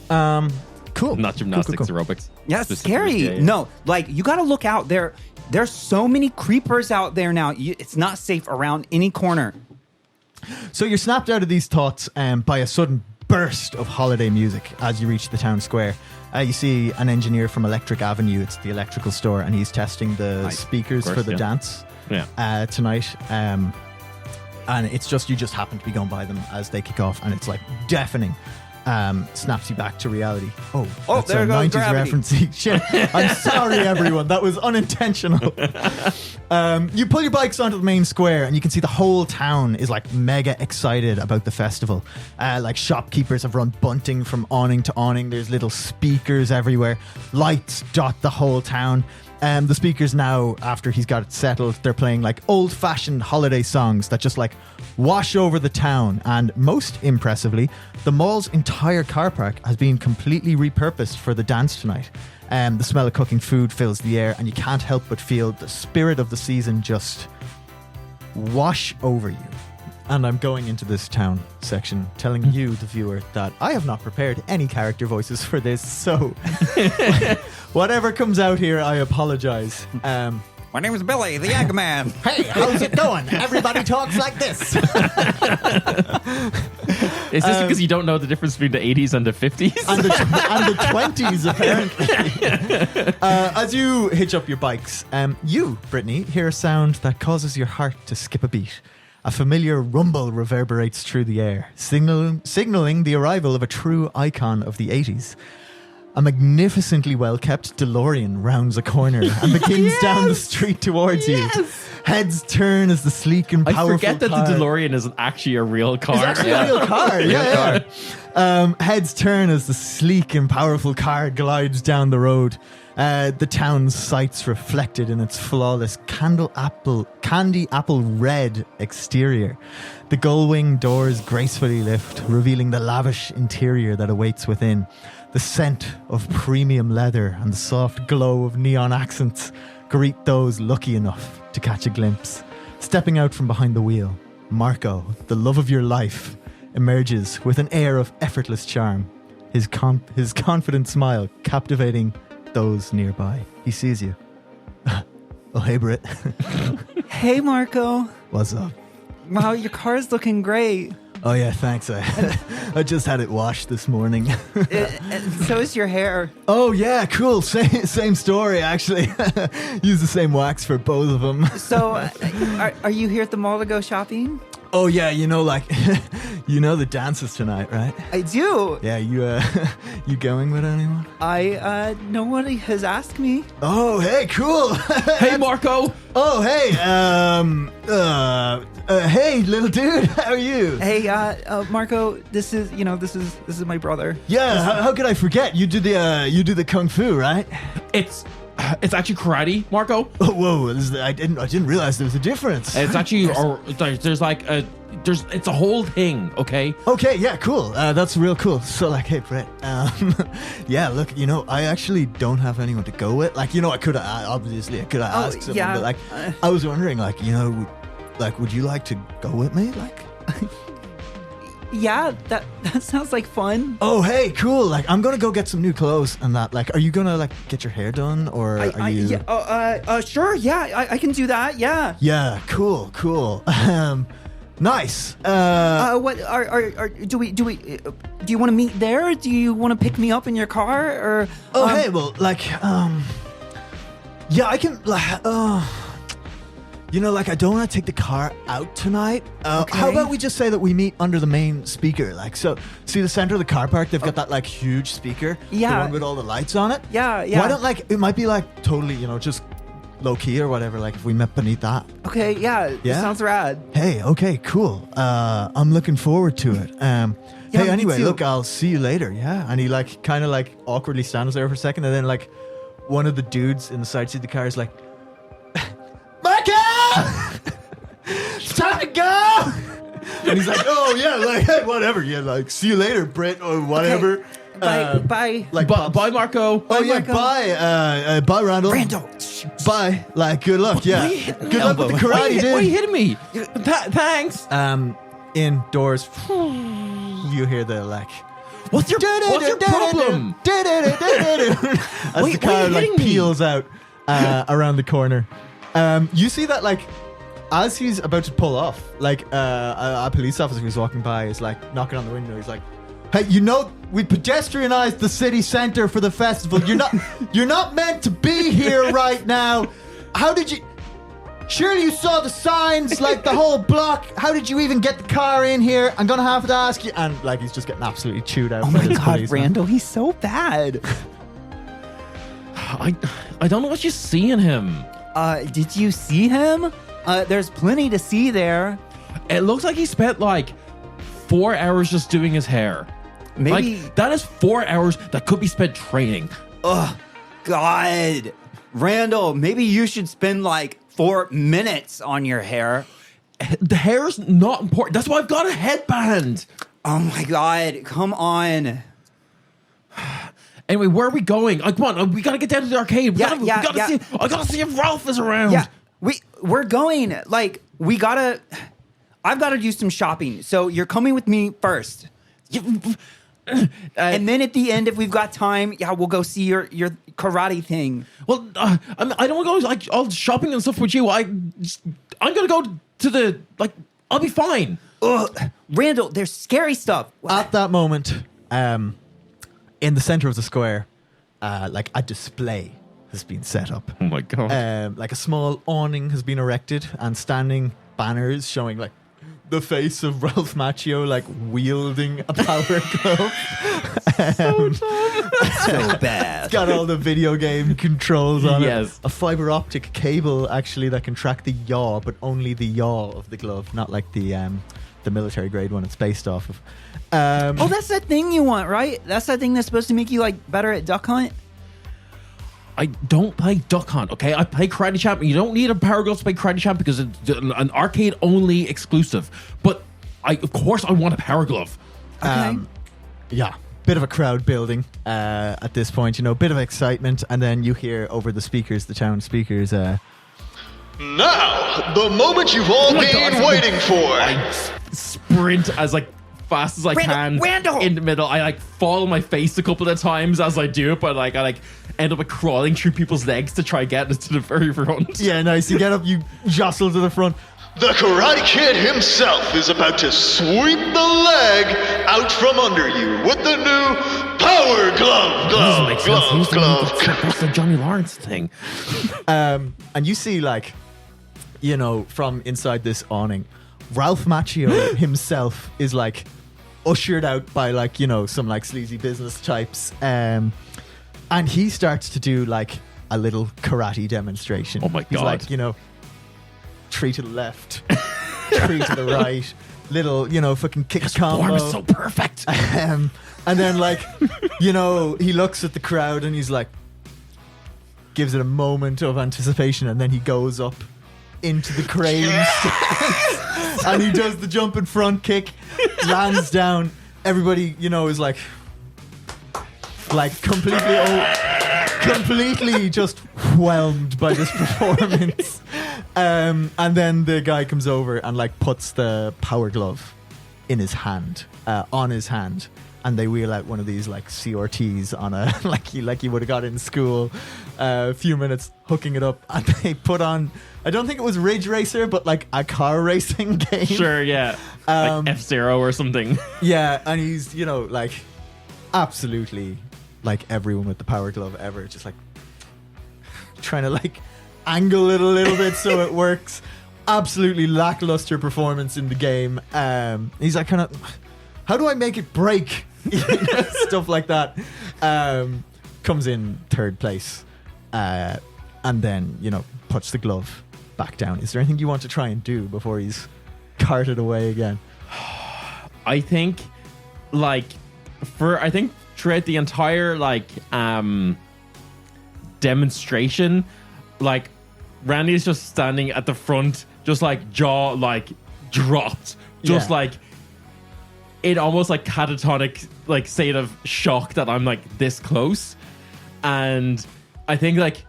Cool. Not gymnastics, Cool. aerobics. Yeah, it's scary. Yeah. No, you got to look out there. There's so many creepers out there now. It's not safe around any corner. So you're snapped out of these thoughts by a sudden burst of holiday music as you reach the town square. You see an engineer from Electric Avenue. It's the electrical store, and he's testing the speakers for the dance tonight. And it's you just happen to be going by them as they kick off, and it's deafening. Snaps you back to reality. Oh, that's there a goes 90s gravity. reference. Shit. I'm sorry, everyone. That was unintentional. You pull your bikes onto the main square, and you can see the whole town is mega excited about the festival. Shopkeepers have run bunting from awning to awning. There's little speakers everywhere. Lights dot the whole town. The speakers now, after he's got it settled, they're playing old-fashioned holiday songs that just wash over the town. And most impressively, the mall's entire car park has been completely repurposed for the dance tonight. The smell of cooking food fills the air, and you can't help but feel the spirit of the season just wash over you. And I'm going into this town section telling you, the viewer, that I have not prepared any character voices for this, so whatever comes out here, I apologize. My name is Billy, the Eggman. Hey, how's it going? Everybody talks like this. Is this because you don't know the difference between the 80s and the 50s? and the 20s, apparently. As you hitch up your bikes, you, Brittany, hear a sound that causes your heart to skip a beat. A familiar rumble reverberates through the air, signaling the arrival of a true icon of the 80s. A magnificently well-kept DeLorean rounds a corner and begins down the street towards you. Heads turn as the sleek and powerful I forget that car... the DeLorean isn't actually a real car. It's actually a real car, yeah. Heads turn as the sleek and powerful car glides down the road. The town's sights reflected in its flawless candy apple red exterior. The gull-wing doors gracefully lift, revealing the lavish interior that awaits within. The scent of premium leather and the soft glow of neon accents greet those lucky enough to catch a glimpse. Stepping out from behind the wheel, Marco, the love of your life, emerges with an air of effortless charm, his confident smile captivating those nearby. He sees you. Oh, hey, Britt. Hey, Marco. What's up? Wow, your car's looking great. Oh, yeah, thanks. I just had it washed this morning. And so is your hair. Oh, yeah, cool. Same story, actually. Use the same wax for both of them. So, are you here at the mall to go shopping? Oh, yeah, you know the dances tonight, right? I do. Yeah, you going with anyone? Nobody has asked me. Oh, hey, cool. Hey, Marco. Oh, hey, hey, little dude, how are you? Hey, Marco, this is my brother. Yeah, how could I forget? You do the kung fu, right? It's actually karate, Marco. Oh, whoa, I didn't realize there was a difference. It's actually it's a whole thing, okay? Okay, yeah, cool. That's real cool. So, like, hey, Brett. Yeah, look, I actually don't have anyone to go with. Like, I could have, obviously, asked someone, yeah. but, like, I was wondering, like, would you like to go with me? Like, yeah, that sounds like fun. oh, hey, cool. Like, I'm gonna go get some new clothes and that. Like, are you gonna, like, get your hair done, or are you? Yeah, sure, yeah, I can do that, yeah. Yeah, cool. Nice. What do you want to meet there? Do you want to pick me up in your car, or? Oh, hey, well, like, yeah, I can, like, like, I don't want to take the car out tonight. Okay. How about we just say that we meet under the main speaker? Like, so, see the center of the car park? They've got that, like, huge speaker. Yeah. The one with all the lights on it. Yeah. Why don't, like, it might be, like, totally, just low key or whatever, like, if we met beneath that. Okay, yeah. Sounds rad. Hey, okay, cool. I'm looking forward to it. Hey, me anyway, too. look, I'll see you later. Yeah. And he, like, kind of, like, awkwardly stands there for a second, and then, like, one of the dudes in the side seat of the car is like, Marco! It's time to go! And he's like, oh, yeah, like, hey, whatever. Yeah, like, see you later, Britt, or whatever. Okay. Bye. Like, Bye, Marco. Oh, yeah, Marco. bye. Bye, Randall. Bye. Like, good luck, yeah. Good luck with the karate, Why are you dude. hitting me? Thanks. Indoors, you hear the, like, What's your problem? As the car, like, peels out around the corner. You see that, like, as he's about to pull off, like, a police officer who's walking by is, like, knocking on the window. He's like, hey, we pedestrianized the city center for the festival. You're not meant to be here right now. How did you? Surely you saw the signs, like, the whole block. How did you even get the car in here? I'm gonna have to ask you. And, like, he's just getting absolutely chewed out. Oh by my this God, policeman. Randall, he's so bad. I don't know what you see in him. Did you see him? There's plenty to see there. It looks like he spent like 4 hours just doing his hair. Maybe. Like, that is 4 hours that could be spent training. Ugh, God. Randall, maybe you should spend like 4 minutes on your hair. The hair's not important. That's why I've got a headband. Oh my God, come on. Anyway, where are we going? Come on, we gotta get down to the arcade. Yeah. I gotta see if Ralph is around. Yeah, we're going. Like, I've got to do some shopping. So you're coming with me first. And then at the end, if we've got time, we'll go see your karate thing. Well, I don't want to go like all shopping and stuff with you. I'm gonna go to the I'll be fine. Ugh. Randall, there's scary stuff. At that moment, in the center of the square, like a display has been set up. Oh my god! Like a small awning has been erected, and standing banners showing like the face of Ralph Macchio, like wielding a power glove. So bad. It's got all the video game controls on Yes. it. A fiber optic cable actually that can track the yaw, but only the yaw of the glove, not like the military grade one it's based off of. Oh, that's that thing you want, right? That's that thing that's supposed to make you like better at duck hunt. I don't play Duck Hunt, okay? I play Karate Champ. You don't need a Power Glove to play Karate Champ because it's an arcade-only exclusive. But, of course, I want a Power Glove. Okay. Yeah, bit of a crowd building at this point, bit of excitement. And then you hear over the speakers, the town speakers, Now, the moment you've all been waiting for. I sprint as fast as I can Randall! in the middle. I fall on my face a couple of times as I do it, but I end up crawling through people's legs to try get to the very front. yeah, nice. You get up, you jostle to the front. The Karate Kid himself is about to sweep the leg out from under you with the new Power Glove, Doesn't make sense. glove. That's the Johnny Lawrence thing. And you see, from inside this awning, Ralph Macchio himself is ushered out by some sleazy business types. And he starts to do a little karate demonstration. Oh my God. He's tree to the left, tree to the right, little, fucking kick combo. Form is so perfect. And then he looks at the crowd and he's gives it a moment of anticipation, and then he goes up into the crane stance, and he does the jumping front kick, lands down. Everybody, is completely just whelmed by this performance. And then the guy comes over and puts the Power Glove in his hand, on his hand, and they wheel out one of these CRTs on a like you would have got in school. A few minutes hooking it up, and they put on, I don't think it was Ridge Racer, but a car racing game. Sure, yeah. F-Zero or something. Yeah, and he's absolutely everyone with the Power Glove ever, just trying to angle it a little bit so it works. Absolutely lackluster performance in the game. He's kind of, how do I make it break? Stuff like that. Comes in third place, and then puts the glove back down. Is there anything you want to try and do before he's carted away again? I think throughout the entire demonstration, Randy's just standing at the front, just jaw dropped, just in almost catatonic state of shock that I'm this close. And I think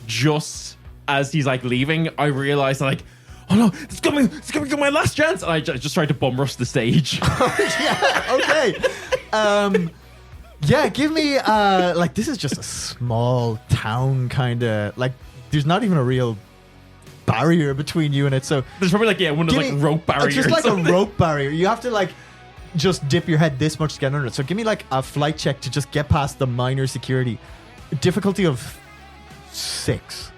just as he's leaving, I realized oh no, it's gonna be my last chance, and I just tried to bum rush the stage. Yeah, okay. Yeah, give me this is just a small town kind of there's not even a real barrier between you and it, so There's probably one of those rope barriers. just a rope barrier. You have to just dip your head this much to get under it. So give me a flight check to just get past the minor security. Difficulty of 6.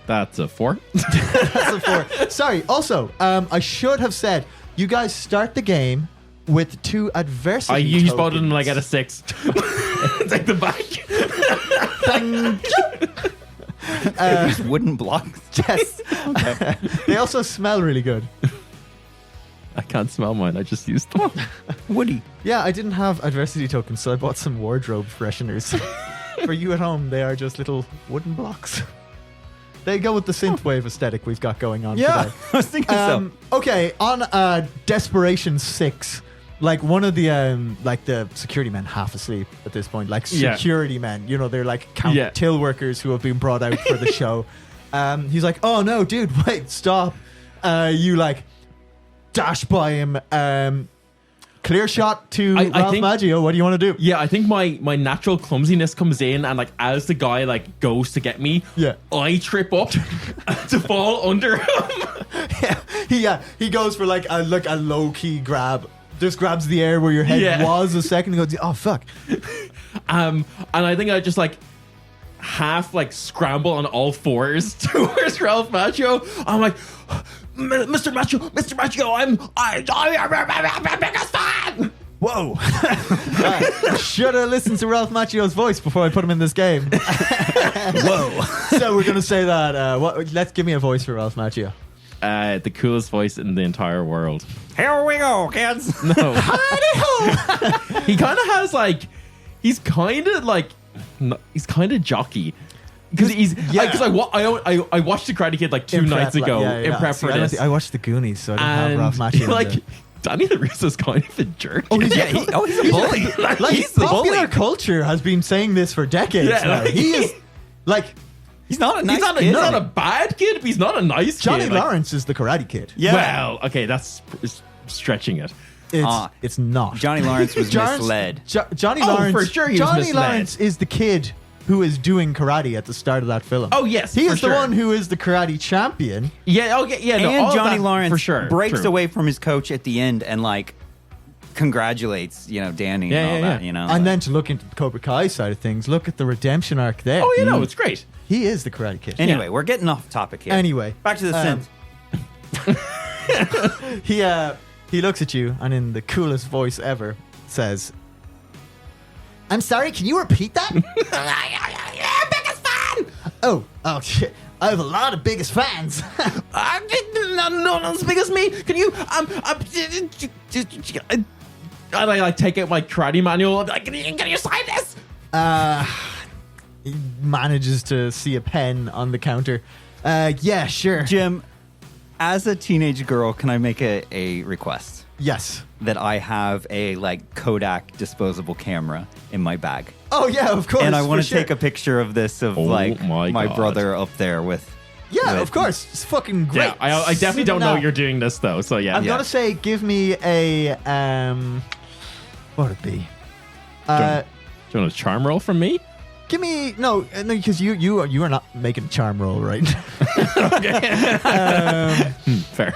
That's a 4. That's a 4. Sorry. Also, I should have said you guys start the game with 2 adversity. I used both of tokens. them at a 6. Take them back. These wooden blocks. Yes. They also smell really good. I can't smell mine. I just used them. Woody. Yeah, I didn't have adversity tokens, so I bought some wardrobe fresheners. For you at home, they are just little wooden blocks. They go with the synthwave aesthetic we've got going on today. I was thinking so. Okay, on Desperation 6, one of the the security men half asleep at this point, security men, they're till workers who have been brought out for the show. He's oh no, dude, wait, stop. You dash by him. Clear shot to I Ralph think- Macchio. What do you want to do? Yeah, I think my natural clumsiness comes in, and like as the guy like goes to get me, Yeah. I trip up to fall under him. He goes for like a low key grab. Just grabs the air where your head was a second ago. Oh fuck! And I think I just like half like scramble on all fours towards Ralph Macchio. I'm like, Mr. Macchio, I'm your biggest fan. Whoa! Should have listened to Ralph Macchio's voice before I put him in this game. Whoa! So we're gonna say that. Let's give me a voice for Ralph Macchio. The coolest voice in the entire world. Here we go, kids. No. He kind of has like, he's kind of jockey. Because I watched the Karate Kid like two nights ago in prep for this. I watched the Goonies, so I didn't have Ralph Macchio. Like, Danny DeRusso's kind of a jerk. Oh, he's He's a bully. like popular culture has been saying this for decades now. like, He is like He's not a nice he's kid. not a bad kid, but he's not a nice Johnny kid. Like, Lawrence is the Karate Kid. Yeah. Well, okay, that's stretching it. It's not. Johnny Lawrence was misled. Johnny Oh, Lawrence. for sure he was Johnny misled. Lawrence is the kid who is doing karate at the start of that film. Oh, yes, he for is the sure. one who is the karate champion. Yeah, okay, yeah, no, all And of Johnny that, Lawrence for sure breaks true. away from his coach at the end and like congratulates, Danny Yeah, and all yeah, that, yeah. And then to look into the Cobra Kai side of things, look at the redemption arc there. Oh, you know, it's great. He is the Karate Kid. Anyway, we're getting off topic here. Anyway, back to the synth. He looks at you and in the coolest voice ever says, "I'm sorry, can you repeat that?" Yeah, biggest fan. Oh shit. I have a lot of biggest fans. Not as big as me. Can you I like take out my karate manual. I'm like, can you sign this? He manages to see a pen on the counter. Yeah, sure. Jim, as a teenage girl, can I make a request? Yes. That I have a like Kodak disposable camera in my bag. Oh yeah, of course. And I want for to take sure. a picture of this of my my God. brother up there with. Yeah, with- of course. It's fucking great. Yeah, I definitely don't know Now, you're doing this though. So yeah, I'm gonna say, give me a what would it be? Do you want a charm roll from me? Give me no, because you are not making a charm roll, right? Fair.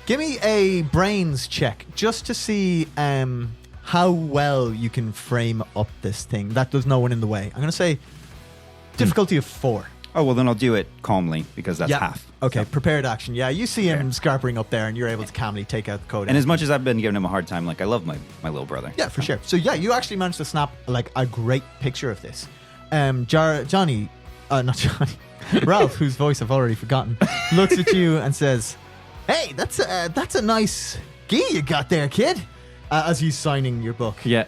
Give me a brains check just to see how well you can frame up this thing. That there's no one in the way. I'm gonna say difficulty of 4. Oh well, then I'll do it calmly because that's half. Okay, prepared action. Yeah, you see him scarpering up there, and you're able to calmly take out the code. And as much as I've been giving him a hard time, like I love my little brother. yeah, for sure. So yeah, you actually managed to snap like a great picture of this. Johnny, not Johnny, Ralph, whose voice I've already forgotten, looks at you and says, "Hey, that's a nice gi you got there, kid." As he's signing your book. Yeah.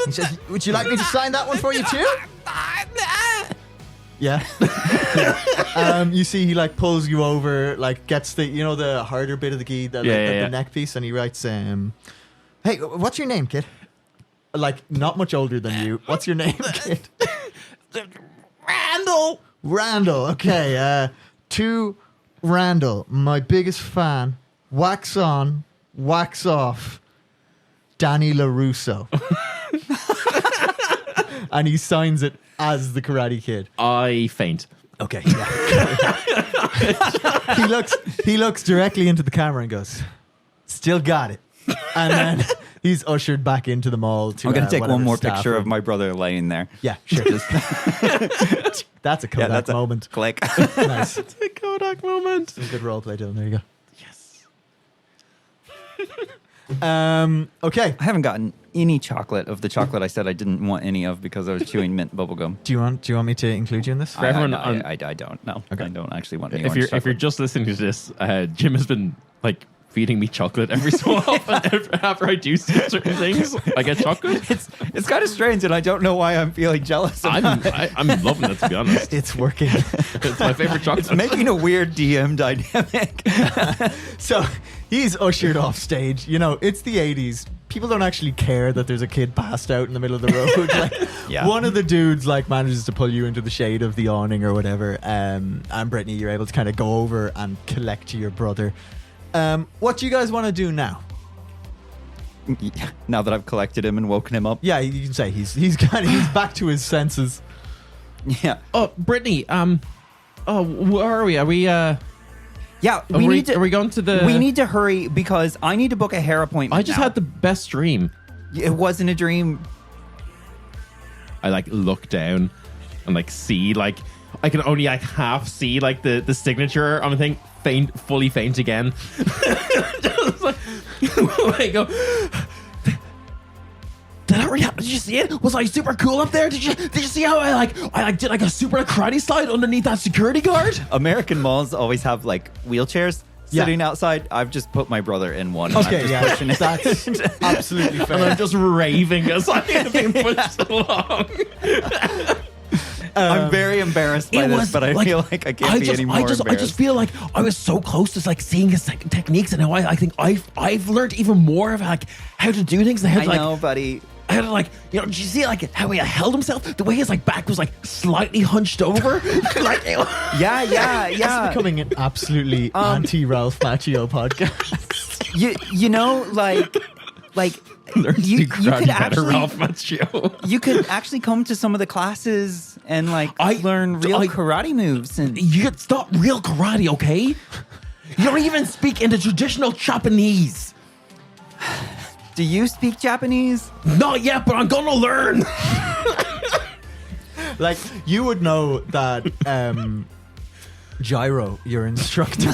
He says, "Would you like me to sign that one for you too?" Yeah. You see he like pulls you over, like gets the the harder bit of the gi, the neck piece, and he writes, "Hey, what's your name, kid?" Like not much older than you. What's your name, kid? Randall. Randall. Okay. To Randall, my biggest fan. Wax on, wax off. Danny LaRusso. And he signs it as the Karate Kid. I faint. Okay. Yeah. he looks directly into the camera and goes, "Still got it." And then he's ushered back into the mall. To I'm gonna take whatever one more staff picture room. of my brother laying there. Yeah, sure. That's a Kodak that's a moment. click. Nice. It's a Kodak moment. Some good role play, Dylan. There you go. Yes. Okay. I haven't gotten any chocolate of the chocolate I said I didn't want any of because I was chewing mint bubblegum. Do you want me to include you in this? For everyone I don't know. Okay. I don't actually want any If you're orange chocolate. just listening to this, Jim has been like feeding me chocolate every so often. After I do certain things, I get chocolate. It's kind of strange, and I don't know why I'm feeling jealous. I'm loving it, to be honest. It's working. It's my favorite chocolate. It's making a weird DM dynamic. So he's ushered off stage. It's the 80s. People don't actually care that there's a kid passed out in the middle of the road. Yeah. One of the dudes manages to pull you into the shade of the awning or whatever. And Brittany, you're able to kind of go over and collect your brother. What do you guys want to do now? Now that I've collected him and woken him up. Yeah, you can say he's back to his senses. Yeah. Oh, Brittany. Where are we? Are we? Yeah, Are we going to the? We need to hurry because I need to book a hair appointment. I just had the best dream. It wasn't a dream. I like look down and like see like I can only like half see like the signature on the thing. Fully faint again. Just like, I go. Did you see it? Was I super cool up there? Did you see how I did like a super karate slide underneath that security guard? American malls always have like wheelchairs sitting outside. I've just put my brother in one. Okay, that's absolutely fair. And I'm just raving as I'm being pushed along. I'm very embarrassed by this, but I feel like I can't be any more embarrassed. I just feel like I was so close to like seeing his techniques, and now I think I've learned even more of like how to do things. I know, buddy. I had to like, did you see like how he held himself? The way his like back was like slightly hunched over. Like, yeah. It's becoming an absolutely anti-Ralph Macchio podcast. You know, like you could actually Ralph Macchio. You could actually come to some of the classes and like learn real karate moves. And It's not real karate, okay? You don't even speak in the traditional Japanese. do you speak Japanese? Not yet, but I'm gonna learn. Like, you would know that Gyro, your instructor,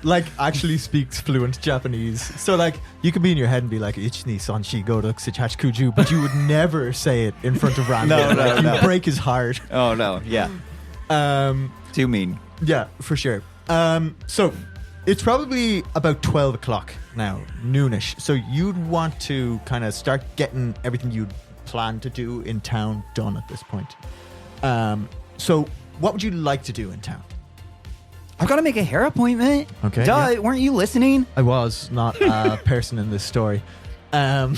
like actually speaks fluent Japanese. So like you could be in your head and be like Ichni Sanshi Godok Sichach Kuju, but you would never say it in front of Randall. No. You break his heart. Oh no, yeah. Too mean. Yeah, for sure. So it's probably about 12 o'clock now, noonish. So you'd want to kind of start getting everything you'd planned to do in town done at this point. So what would you like to do in town? I've got to make a hair appointment. Okay, Duh, yeah. weren't you listening? I was not a person in this story. Well,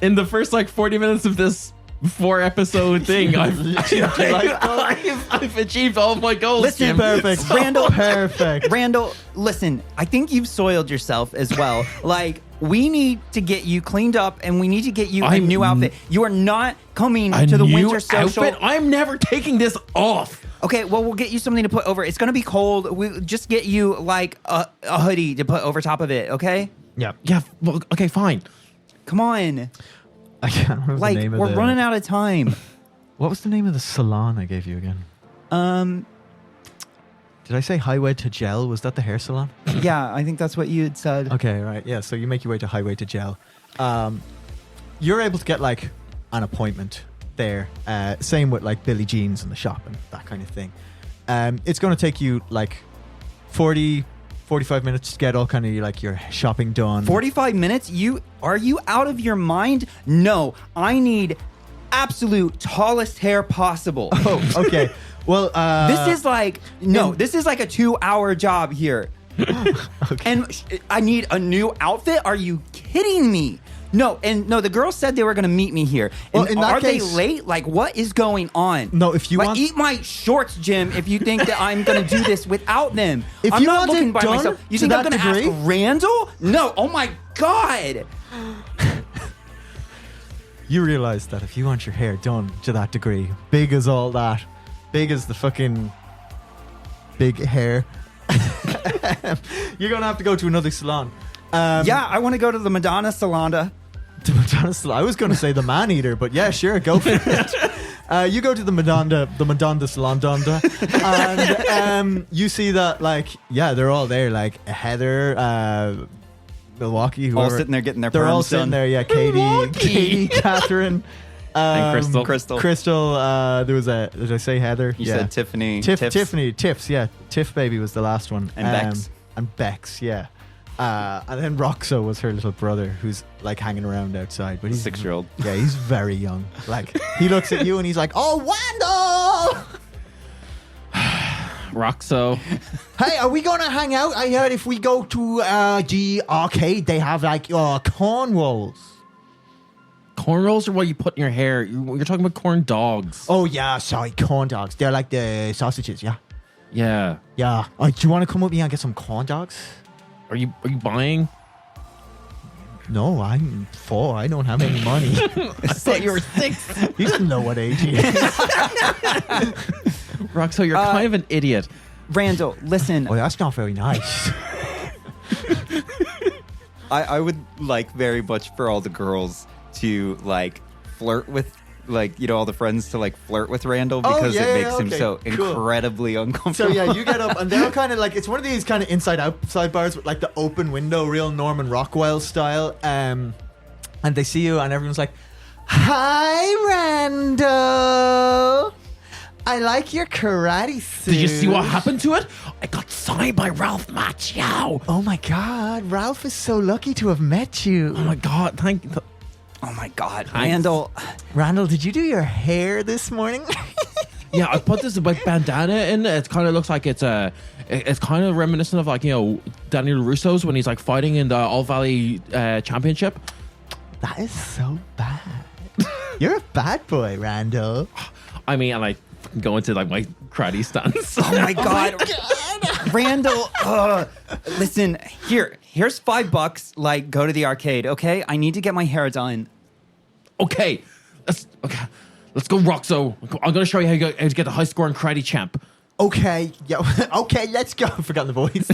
in the first like 40 minutes of this 4-episode thing, I've achieved all of my goals. Listen, Jim. Perfect. Randall, Perfect. Randall, listen, I think you've soiled yourself as well. Like, we need to get you cleaned up and we need to get you a new outfit. You are not coming to the winter social. Outfit? I'm never taking this off. Okay, well, we'll get you something to put over. It's going to be cold. We'll just get you like a hoodie to put over top of it, okay? Yeah. Yeah, well, okay, fine. Come on. I can't remember Like, the name of we're running out of time. What was the name of the salon I gave you again? Did I say Highway to Gel? Was that the hair salon? Yeah, I think that's what you had said. Okay, right. Yeah, so you make your way to Highway to Gel. You're able to get like an appointment there. Same with like Billie Jean's in the shop and that kind of thing. It's going to take you like 45 minutes to get all kind of like your shopping done. 45 minutes? Are you out of your mind? No, I need absolute tallest hair possible. Oh, okay. Well, this is like a 2-hour job here. Okay. And I need a new outfit? Are you kidding me? No, the girls said they were going to meet me here. Well, And in that are they case- late? Like, what is going on? No, if you like, want- eat my shorts, Jim, if you think that I'm going to do this without them. If I'm you not want it looking by done myself. You to think I'm that going to degree? ask Randall? No. Oh, my God. You realize that if you want your hair done to that degree, big as all that, big as the fucking big hair, you're going to have to go to another salon. Yeah, I want to go to the Madonna Salonda. The Madonna salon. I was going to say the man eater, but yeah, sure, go for it. You go to the Madonna salon, and you see that, like, yeah, they're all there, like Heather, Milwaukee, whoever. All sitting there getting their They're all perms sitting done. there, yeah. Katie, Catherine, And Crystal. There was did I say Heather? You yeah. said Tiffany. Tiffs, yeah. Tiff baby was the last one. And Bex. And Bex, yeah. And then Roxo was her little brother, who's like hanging around outside. But he's 6-year-old. Yeah, he's very young. Like, he looks at you and he's like, "Oh, Wandel! Roxo. Hey, are we gonna hang out? I heard if we go to the arcade, they have like corn rolls." Corn rolls are what you put in your hair. You're talking about corn dogs. Oh yeah, sorry, corn dogs. They're like the sausages, yeah. Yeah. Yeah. Do you want to come with me and get some corn dogs? Are you buying? No, I'm 4. I don't have any money. I thought you were 6. You don't know what age he is. Roxo, you're kind of an idiot. Randall, listen. Oh, that's not very nice. I would like very much for all the girls to like flirt with all the friends to like flirt with Randall because it makes him so incredibly uncomfortable. So yeah, you get up and they're kind of like, it's one of these kind of inside outside bars with like the open window, real Norman Rockwell style. And they see you and everyone's like, "Hi, Randall. I like your karate suit. Did you see what happened to it? I got signed by Ralph Macchio. Oh my God, Ralph is so lucky to have met you. Oh my God, thank you. Oh my God, Randall. Randall, did you do your hair this morning? Yeah, I put this like bandana in. It kind of looks like it's kind of reminiscent of like Daniel Russo's when he's like fighting in the All Valley Championship. That is so bad. You're a bad boy, Randall. I mean, and I go into like my karate stance. Oh my God. Randall, listen, here's $5. Like, go to the arcade, okay? I need to get my hair done. Okay, let's go, Roxo. I'm gonna show you how to get the high score in karate champ. Okay, okay, let's go. I've forgotten the voice.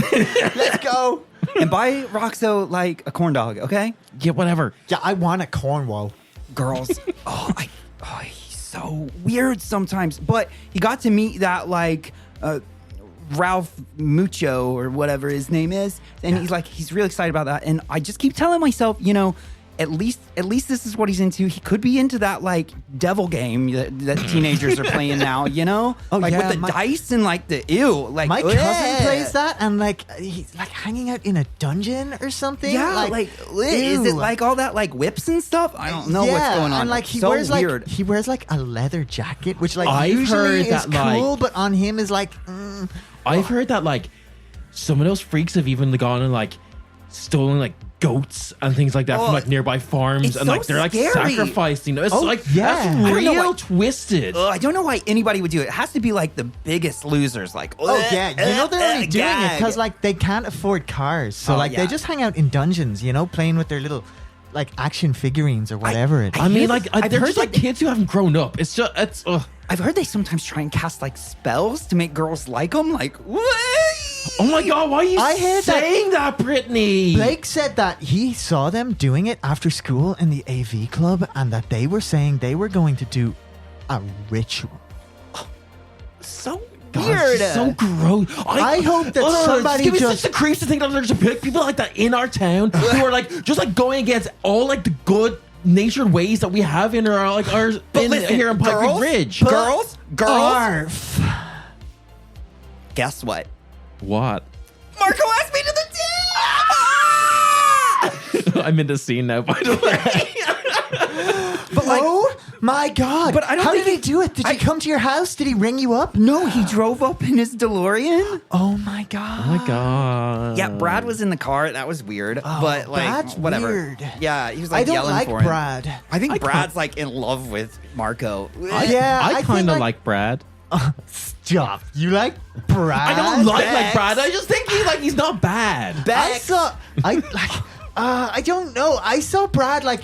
Let's go. And buy Roxo like a corn dog, okay? Yeah, whatever. Yeah, I want a Cornwall. Girls, he's so weird sometimes. But he got to meet that like Ralph Mucho or whatever his name is, and he's really excited about that. And I just keep telling myself, at least this is what he's into. He could be into that like devil game that teenagers are playing now, Oh, like yeah, with the dice and like the like my cousin plays that, and like he's like hanging out in a dungeon or something. Yeah, is it like all that like whips and stuff? I don't know what's going on. And like he so wears weird. like he wears like a leather jacket, which like I've usually heard is that, cool, like- but on him is like. I've heard that like some of those freaks have even gone and like stolen like goats and things like that from like nearby farms, it's and so like they're like scary. sacrificing. It's like yeah. that's I don't know real what- twisted. I don't know why anybody would do it. It has to be like the biggest losers. Like, Oh yeah, they're only doing it because gag. like they can't afford cars, so Oh, like yeah. they just hang out in dungeons, playing with their little like action figurines or whatever it is. I mean, hear like this- I've they're heard just like kids who haven't grown up. It's just I've heard they sometimes try and cast like spells to make girls like them. Like, what? oh my God, why are you I heard that- saying that, Brittany? Blake said that he saw them doing it after school in the AV club, and that they were saying they were going to do a ritual. So God, weird. it's so gross. I hope that somebody give me just- such the creeps to think that there's people like that in our town who are like just like going against all like the good natured ways that we have in our like our But in, listen, here in Pike girls- Ridge. Girls. Arf. Guess what? What? Marco asked me to the team. I'm in the scene now, by the way. But like, Oh my God! But I don't How think did he do it? Did he come to your house? Did he ring you up? no, he drove up in his DeLorean. Oh my God! Oh my God. Yeah, Brad was in the car. That was weird. but like, that's whatever. weird. Yeah, he was like I don't yelling like for him. Brad. I think I Brad's like in love with Marco. Yeah, I think, kind of like Brad. Stop. You like Brad? I don't like Bex. Brad. I just think he's not bad. I don't know. I saw Brad like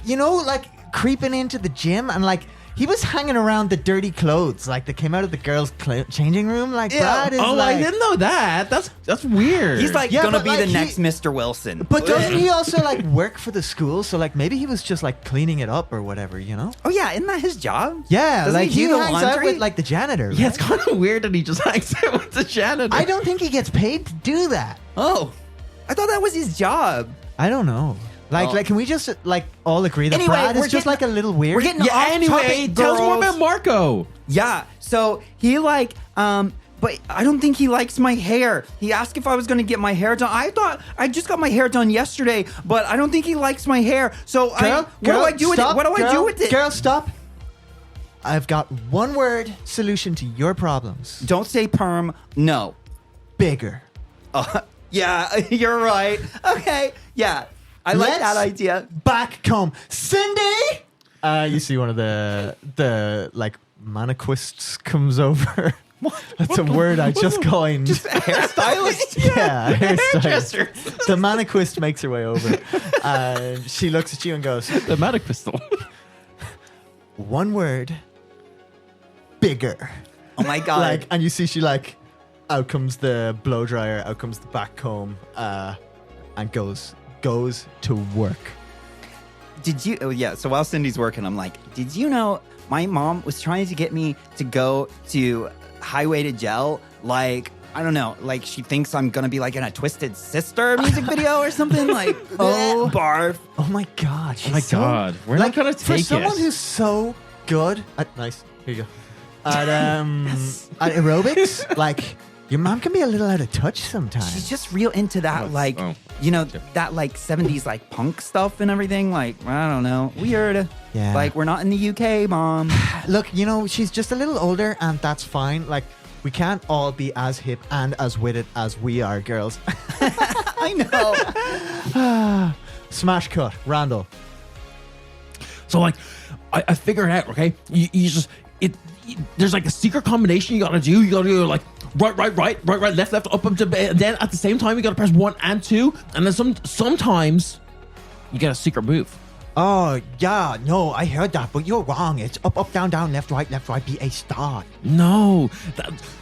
creeping into the gym, and like he was hanging around the dirty clothes like that came out of the girls' changing room. Like Brad is Oh, like. I didn't know that. That's weird. He's like Yeah, gonna but, be like, the he- next Mr. Wilson. But doesn't he also like work for the school? So like maybe he was just like cleaning it up or whatever, Oh yeah, isn't that his job? Yeah, Doesn't like he he do the hangs out laundry? with like the janitor. yeah, it's right? kind of weird that he just hangs out with the janitor. I don't think he gets paid to do that. Oh, I thought that was his job. I don't know. Like, Oh. can we just like all agree that Anyway, Brad we're is just getting- like a little weird? We're getting Yeah. off Anyway, topic, tell us more girls. about Marco. Yeah, so he like but I don't think he likes my hair. He asked if I was going to get my hair done. I thought I just got my hair done yesterday, but I don't think he likes my hair. So what do I do with it? What do I do with it? Girl, stop. I've got one word solution to your problems. Don't say perm. No. Bigger. Yeah, you're right. Okay. Yeah. I like Let's that idea. Back comb. Cindy! You see one of the like maniquists comes over. That's a word I just coined. Hairstylist? Yeah, hairstylist. The maniquist makes her way over. And she looks at you and goes, The magic pistol. one word, bigger. Oh my God. And you see she out comes the blow dryer, out comes the back comb, and goes to work. Did you? Oh yeah. So while Cindy's working, I'm like, did you know my mom was trying to get me to go to Highway to Gel? Like, I don't know. Like, she thinks I'm gonna be like in a Twisted Sister music video or something. Like, oh, barf. Oh my God. Oh my God. We're not going to take it. For someone who's so good at, nice, here you go. At aerobics, like, your mom can be a little out of touch sometimes. She's just real into that, that like 70s like punk stuff and everything. Like, I don't know. Weird. Yeah. Like, we're not in the UK, Mom. Look, she's just a little older, and that's fine. Like, we can't all be as hip and as with it as we are, girls. I know. Smash cut. Randall. So, like, I figured it out, okay? You just... There's like a secret combination you gotta do. You gotta do like right, left, up, to and then at the same time you gotta press 1 and 2, and then sometimes you get a secret move. Oh, yeah, no, I heard that, but you're wrong. It's up, down, left, right, be a start. No,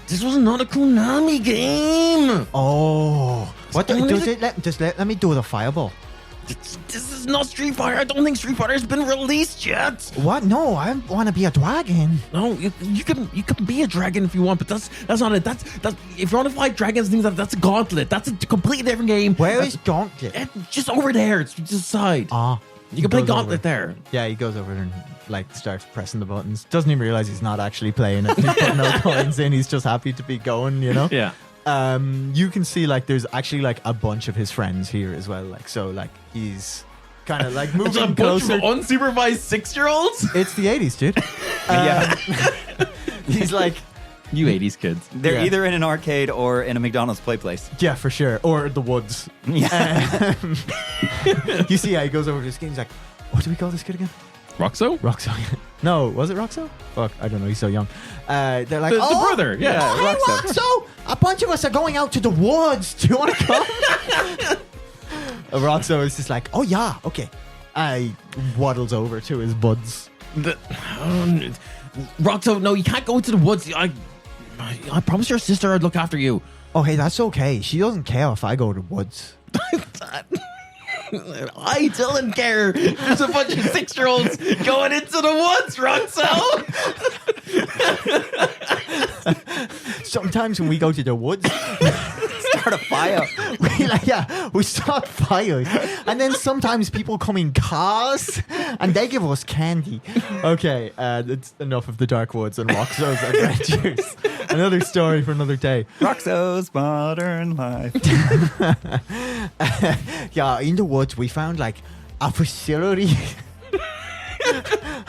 this was not a Konami game. Oh, what? Let me do the fireball. This is not Street Fighter. I don't think Street Fighter has been released yet. What? No, I want to be a dragon. No, you can be a dragon if you want, but that's not it. That's if you want to fight dragons and things, that's a Gauntlet. That's a completely different game. Where is Gauntlet? Just over there. It's just the side. You can play Gauntlet there. Yeah, he goes over and starts pressing the buttons. Doesn't even realize he's not actually playing it. He's putting no coins in. He's just happy to be going. Yeah. You can see there's actually a bunch of his friends here as well. He's kind of moving it's a bunch closer. of unsupervised 6-year-olds. It's the 80s, dude. Yeah. He's you 80s kids. They're either in an arcade or in a McDonald's play place. Yeah, for sure. Or the woods. Yeah. You see how he goes over to this kid. He's like, what do we call this kid again? Roxo? Roxo. No, was it Roxo? Fuck, I don't know. He's so young. They're like, the brother. Yeah, hey, Roxo. A bunch of us are going out to the woods. Do you want to come? Roxo is just like, oh yeah, okay. I waddles over to his buds. Roxo, no, you can't go into the woods. I promised your sister I'd look after you. Oh, hey, that's okay. She doesn't care if I go to the woods. I don't care. There's a bunch of 6-year-olds going into the woods, Roxo. Sometimes when we go to the woods, Start a fire. we start fires. And then sometimes people come in cars and they give us candy. Okay, that's enough of the Dark Woods and Roxo's adventures. Another story for another day. Roxo's Modern Life. Yeah, in the woods we found a facility.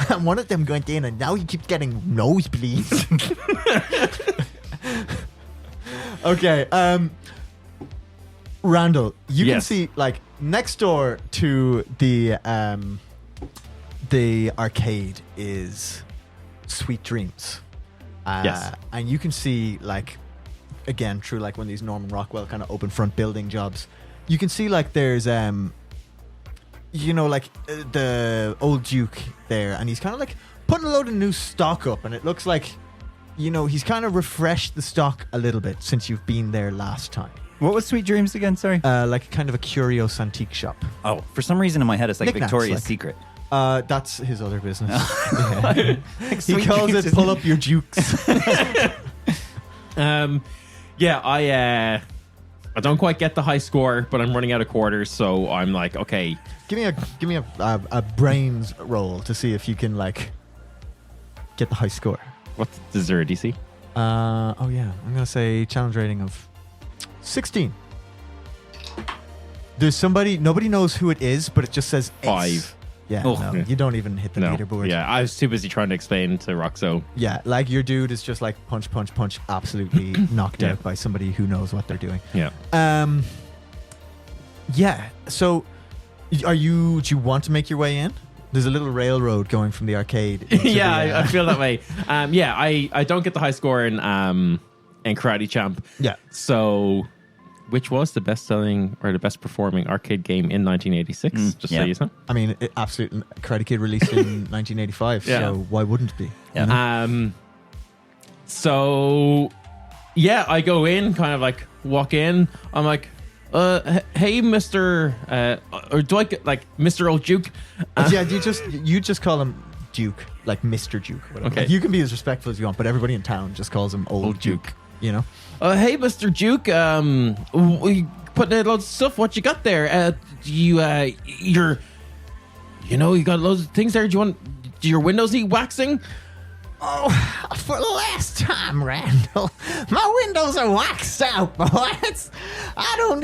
And one of them went in and now he keeps getting nosebleeds. Okay, Randall, you can see next door to the arcade is Sweet Dreams. Yes. And you can see again through one of these Norman Rockwell kind of open front building jobs, you can see there's the old Duke there, and he's kind of putting a load of new stock up, and it looks like he's kind of refreshed the stock a little bit since you've been there last time. What was Sweet Dreams again? Sorry. Kind of a curious antique shop. Oh, for some reason in my head it's Knick-knacks, Victoria's Secret. That's his other business. Yeah. He Sweet calls Dreams it pull up your jukes. Yeah, I don't quite get the high score, but I'm running out of quarters, so I'm like, okay. Give me a brains roll to see if you can get the high score. What is there a DC? Oh yeah, I'm gonna say challenge rating of 16. There's nobody knows who it is, but it just says ace. 5. Yeah, Oh. no, you don't even hit the leaderboard. Yeah, I was too busy trying to explain to Roxo. Yeah, your dude is just punch, absolutely knocked out by somebody who knows what they're doing. Yeah. Yeah. So, do you want to make your way in? There's a little railroad going from the arcade. Into Yeah, I feel that way. I don't get the high score in Karate Champ. Yeah. So, which was the best selling or the best performing arcade game in 1986? Just so you know. I mean, absolutely. Karate Kid released in 1985, Yeah. so why wouldn't it be? Yeah. So, yeah, I go in, kind of like walk in. I'm like, hey, Mr. Or do I get like Mr. Old Duke? Yeah, you just call him Duke, like Mr. Duke. Whatever. Okay. Like, you can be as respectful as you want, but everybody in town just calls him Old Duke. You know. Hey, Mr. Duke. We put loads of stuff. What you got there? You got loads of things there. Do your windows need waxing? Oh, for the last time, Randall, my windows are waxed out, boys. I don't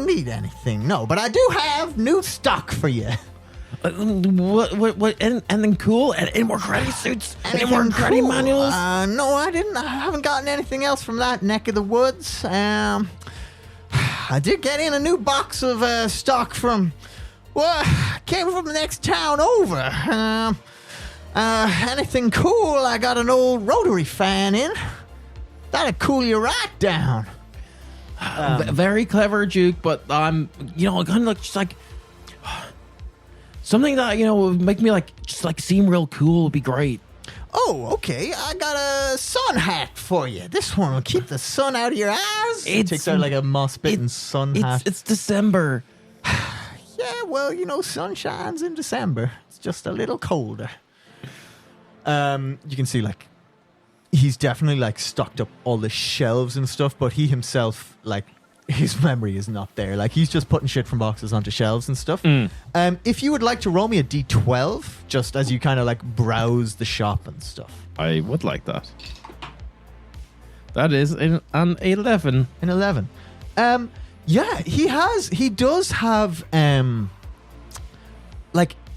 need anything, no, but I do have new stock for you. What? Anything cool? Any more karate suits? Any more karate cool? manuals? No, I didn't. I haven't gotten anything else from that neck of the woods. I did get in a new box of stock from, came from the next town over. Anything cool? I got an old rotary fan in. That'd cool you right down. Very clever, Duke, but kind of just like something that would make me just seem real cool would be great. Oh, okay. I got a sun hat for you. This one will keep the sun out of your eyes. It takes out like a moss-bitten sun hat. It's December. Yeah, well, sun shines in December. It's just a little colder. You can see he's definitely stocked up all the shelves and stuff, but he himself his memory is not there. He's just putting shit from boxes onto shelves and stuff. If you would like to roll me a D12, just as you kind of browse the shop and stuff. I would like that. That is an 11. An 11. Yeah, he does have an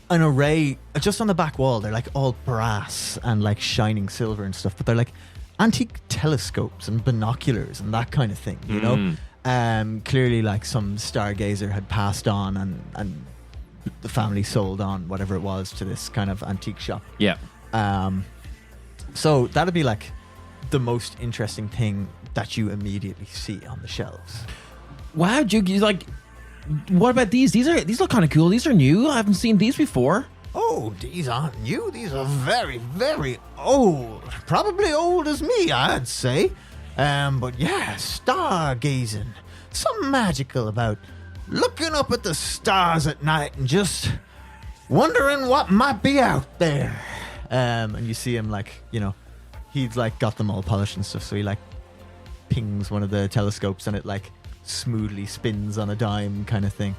array just on the back wall. They're all brass and shining silver and stuff, but they're antique telescopes and binoculars and that kind of thing, you know. Clearly some stargazer had passed on and the family sold on whatever it was to this kind of antique shop. Yeah. So that'd be the most interesting thing that you immediately see on the shelves. Wow, Duke, what about these? These look kind of cool. These are new. I haven't seen these before. Oh, these aren't new. These are very, very old. Probably old as me, I'd say. But yeah, stargazing. Something magical about looking up at the stars at night and just wondering what might be out there. And you see him he's got them all polished and stuff, so he pings one of the telescopes and it smoothly spins on a dime kind of thing.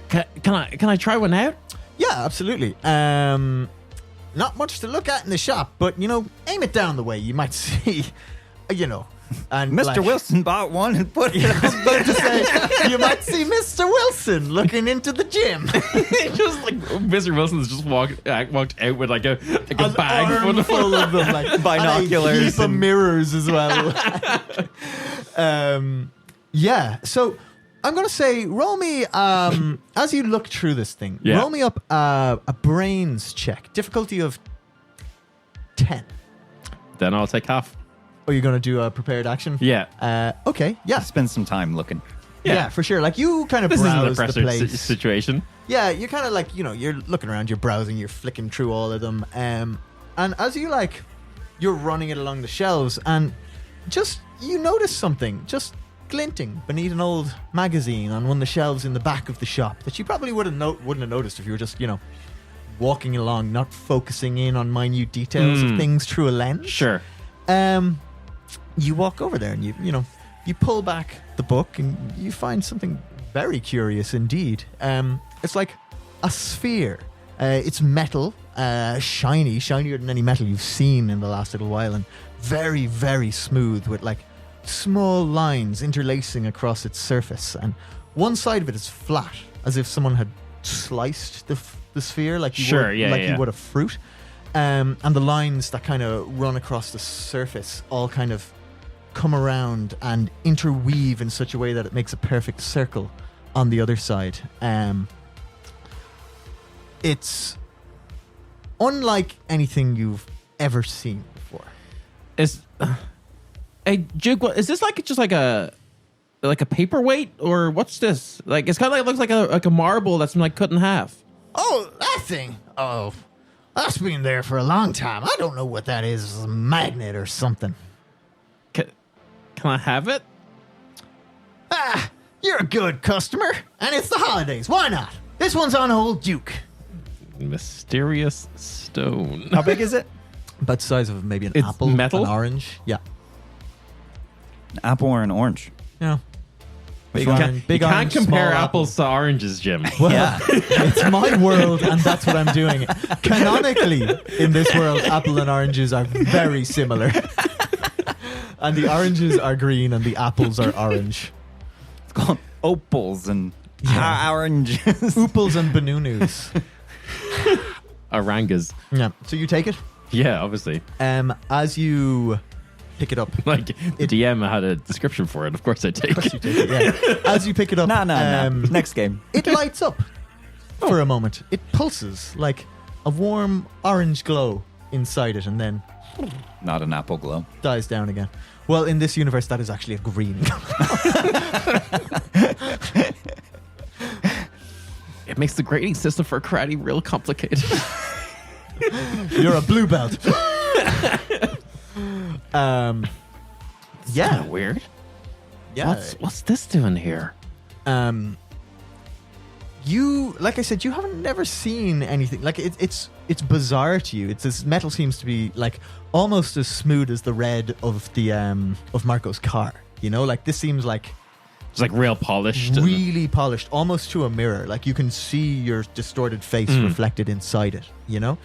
Can I try one out? Yeah, absolutely. Not much to look at in the shop, but aim it down the way. You might see, and Mr. Wilson bought one and put it. I was about to say, you might see Mr. Wilson looking into the gym. Just Mr. Wilson's just walked out with a bag full of them, binoculars, and a heap of mirrors as well. Yeah, so I'm going to say, roll me, as you look through this thing, roll me up a brains check. Difficulty of 10. Then I'll take half. Oh, you're going to do a prepared action? Yeah. Okay, yeah. Spend some time looking. Yeah, for sure. You kind of This isn't a browse the pressure place. situation. Yeah, you're kind of you're looking around, you're browsing, you're flicking through all of them. And as you you're running it along the shelves, and just, you notice something, just glinting beneath an old magazine on one of the shelves in the back of the shop that you probably wouldn't have noticed if you were just walking along, not focusing in on minute details of things through a lens. Sure. You walk over there and you pull back the book and you find something very curious indeed. It's like a sphere. It's metal, shinier than any metal you've seen in the last little while, and very, very smooth with small lines interlacing across its surface. And one side of it is flat, as if someone had sliced the sphere you would a fruit. And the lines that kind of run across the surface all kind of come around and interweave in such a way that it makes a perfect circle on the other side. It's unlike anything you've ever seen before. Hey, Duke, is this just like a paperweight, or what's this? Like, it's kind of looks like a marble that's been like cut in half. Oh, that thing. Oh, that's been there for a long time. I don't know what that is. It's a magnet or something. Can I have it? Ah, you're a good customer, and it's the holidays. Why not? This one's on old Duke. Mysterious stone. How big is it? About the size of maybe an It's apple, metal? an orange. Yeah. An apple or an orange? Yeah. Big Fine. orange. Big You can't orange, compare small apples to oranges, Jim. Well, Yeah. it's my world, and that's what I'm doing. Canonically, in this world, apple and oranges are very similar. And the oranges are green, and the apples are orange. It's called opals and oranges. Ooples and banunus. Orangas. Yeah. So you take it. Yeah, obviously. As you pick it up. Like, the DM had a description for it. Of course I take You it. take it, yeah. As you pick it up, No. Next game. it lights up for a moment. It pulses like a warm orange glow inside it, and then Not an apple glow. dies down again. Well, in this universe, that is actually a green. It makes the grading system for karate real complicated. You're a blue belt. Yeah, Kinda weird. yeah. What's this doing here? You, like I said, you haven't never seen anything like it's bizarre to you. It's this metal seems to be like almost as smooth as the red of the of Marco's car. You know, like this seems like It's like real polished. and- really polished, almost to a mirror. Like you can see your distorted face reflected inside it. You know.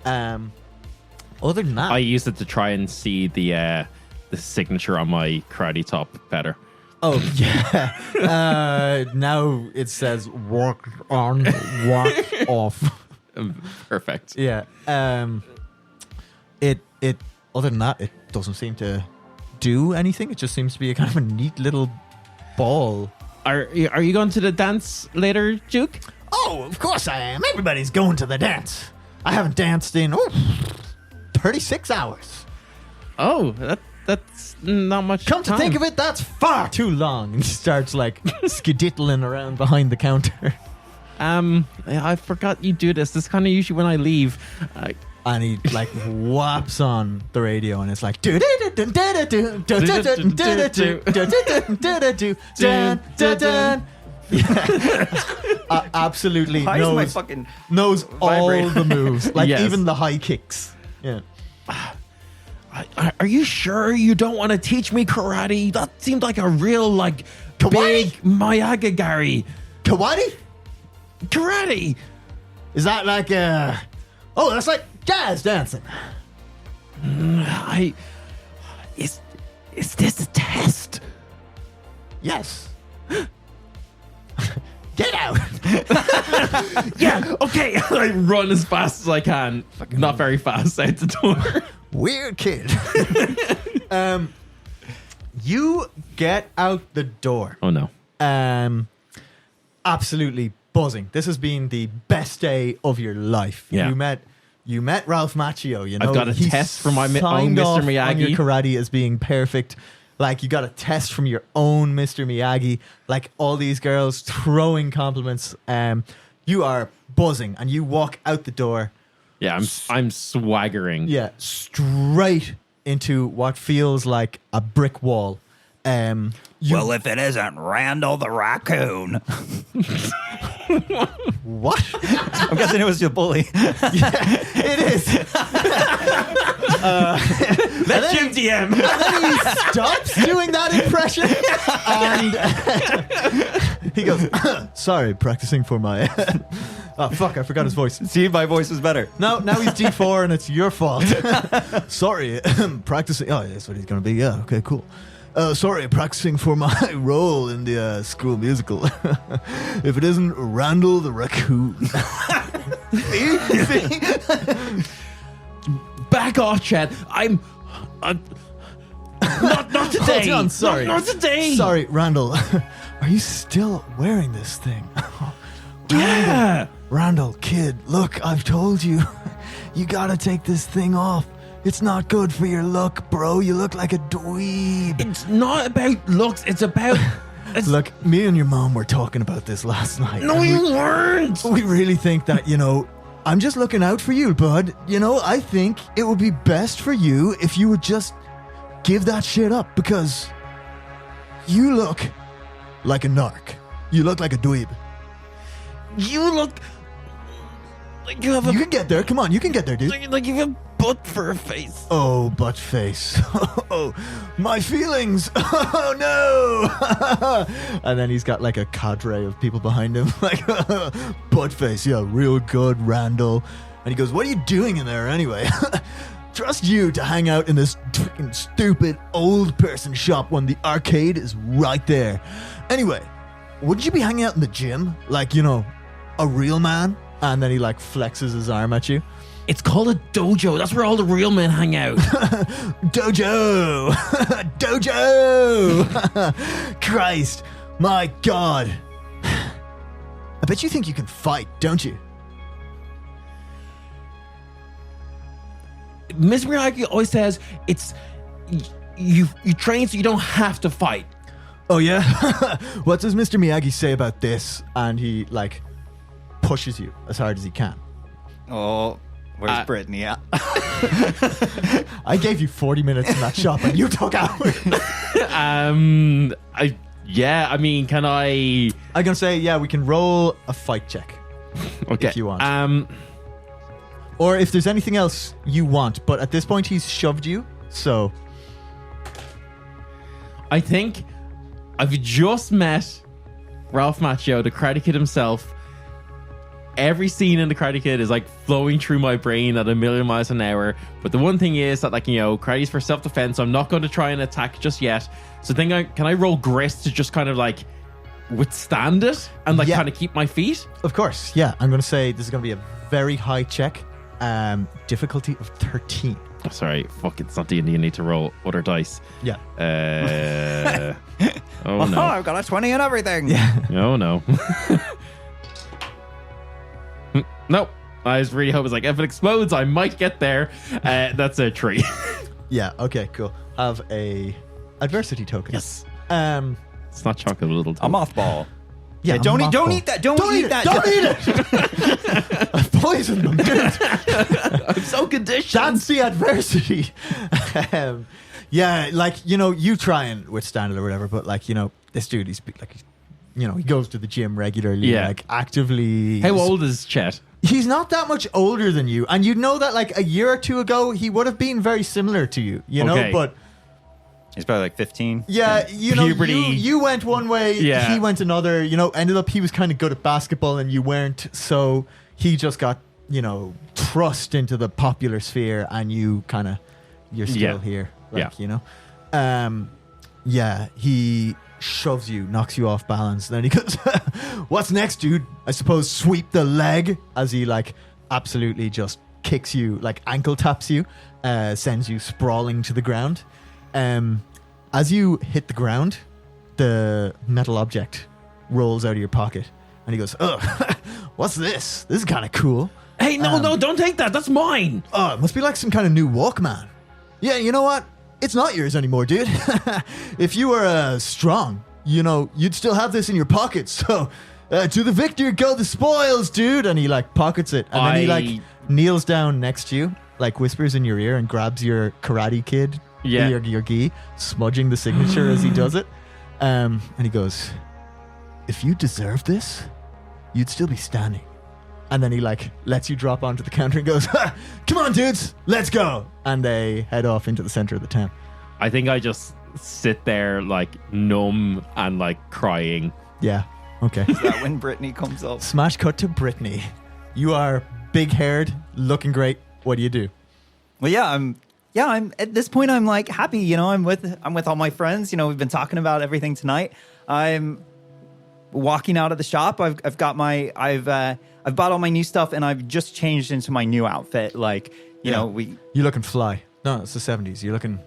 Other than that, I used it to try and see the signature on my karate top better. oh yeah. Now it says walk on, walk off. Perfect. Yeah. It other than that, it doesn't seem to do anything. It just seems to be a kind of a neat little ball. Are you going to the dance later, Duke? Oh, of course I am. Everybody's going to the dance. I haven't danced in 36 hours. Oh, that's not much. Come to think of it, that's far too long. And he starts like skididdling around behind the counter. I forgot you do this. This kind of usually when I leave. And he like whaps on the radio, and it's like absolutely Why is my knows fucking knows all vibrator? the moves, like Yes. even the high kicks. Yeah. Are you sure you don't want to teach me karate? That seemed like a real like Karate? big Miyagi-Gari Kawadi? karate. Is that like that's like jazz dancing. Is this a test? Yes. Get out. Yeah, okay. I run as fast as I can. Not very fast out the door. Weird kid. You get out the door. Oh no. Absolutely buzzing. This has been the best day of your life. Yeah. You met Ralph Macchio. You know, I've got a he test from my own signed Mr. off Miyagi. on your karate as being perfect. Like you got a test from your own Mr. Miyagi. Like all these girls throwing compliments. You are buzzing, and you walk out the door. Yeah, I'm swaggering. Yeah, straight into what feels like a brick wall. Well, if it isn't Randall the raccoon. What? I'm guessing it was your bully. It is. Let Jim DM. And then he stops doing that impression, and he goes, "Sorry, practicing for my." Oh fuck! I forgot his voice. See, my voice was better. No, now he's D4, and it's your fault. Sorry, practicing. Oh, that's what he's gonna be. Yeah. Okay. Cool. Sorry, practicing for my role in the school musical. If it isn't Randall the raccoon. See? Back off, Chad. I'm not today. Hold on, sorry. Not today. Sorry, Randall. Are you still wearing this thing? Yeah. Randall, kid, look, I've told you. You gotta take this thing off. It's not good for your look, bro. You look like a dweeb. It's not about looks. It's about... Look, me and your mom were talking about this last night. No, you weren't. We really think that, I'm just looking out for you, bud. I think it would be best for you if you would just give that shit up, because you look like a narc. You look like a dweeb. You look like you have a... You can get there. Come on, you can get there, dude. Like you have a butt for a face. Oh, butt face. Oh, my feelings. Oh, no. And then he's got like a cadre of people behind him. Like, butt face. Yeah, real good, Randall. And he goes, what are you doing in there anyway? Trust you to hang out in this freaking stupid old person shop when the arcade is right there. Anyway, wouldn't you be hanging out in the gym? Like, a real man? And then he like flexes his arm at you. It's called a dojo. That's where all the real men hang out. Dojo! Dojo! Christ, my God. I bet you think you can fight, don't you? Miss Miyagi always says it's you train so you don't have to fight. Oh yeah? What does Mr. Miyagi say about this? And he like pushes you as hard as he can. Oh, where's Brittany at? I gave you 40 minutes in that shop and you took hours. Can I... I'm gonna say, yeah, we can roll a fight check. Okay. If you want. Or if there's anything else you want, but at this point he's shoved you, so... I think I've just met Ralph Macchio, the Karate Kid himself. Every scene in the Karate Kid is like flowing through my brain at 1,000,000 miles an hour. But the one thing is that, like, karate's for self-defense, so I'm not going to try and attack just yet. So can I roll grit to just kind of like withstand it and like kind of keep my feet? Of course, yeah. I'm going to say this is going to be a very high check. Difficulty of 13. Oh, sorry, fuck, it's not D&D. You need to roll other dice. Yeah. Oh no, I've got a 20 and everything. Yeah. Oh no. Nope. I was really hoping, like, if it explodes, I might get there. That's a 3. Yeah. Okay. Cool. Have a adversity token. Yes. It's not chocolate, little. A mothball. Yeah. Don't eat that. Don't eat that. Don't eat it. I've poisoned them, dude. I'm so conditioned. That's the adversity. Yeah, like, you try and withstand it or whatever, but like, this dude, he's like, he goes to the gym regularly, like actively. How old is Chet? He's not that much older than you, and you'd know that like a year or two ago he would have been very similar to you, Okay. but He's probably like 15. yeah, Puberty. you went one way, Yeah. he went another, ended up he was kind of good at basketball and you weren't, so he just got, thrust into the popular sphere and you're still here, like, he shoves you, knocks you off balance. Then he goes, what's next, dude? I suppose sweep the leg, as he like absolutely just kicks you, like ankle taps you, sends you sprawling to the ground. As you hit the ground, the metal object rolls out of your pocket and he goes, oh, what's this? This is kind of cool. Hey, no, don't take that. That's mine. Oh, it must be like some kind of new Walkman. Yeah, you know what? It's not yours anymore, dude. If you were strong, you'd still have this in your pocket. So, to the victor go the spoils, dude. And he like pockets it. And then he like kneels down next to you, like whispers in your ear and grabs your Karate Kid, your gi, smudging the signature as he does it. And he goes, if you deserve this, you'd still be standing. And then he like lets you drop onto the counter and goes, come on, dudes, let's go. And they head off into the center of the town. I think I just sit there like numb and like crying. Yeah. Okay. Is that when Brittany comes up? Smash cut to Brittany. You are big haired, looking great. What do you do? Well, I'm at this point I'm like happy, I'm with all my friends, we've been talking about everything tonight. I'm walking out of the shop. I've bought all my new stuff and I've just changed into my new outfit. Like, you're looking fly. No, it's the 70s. You're looking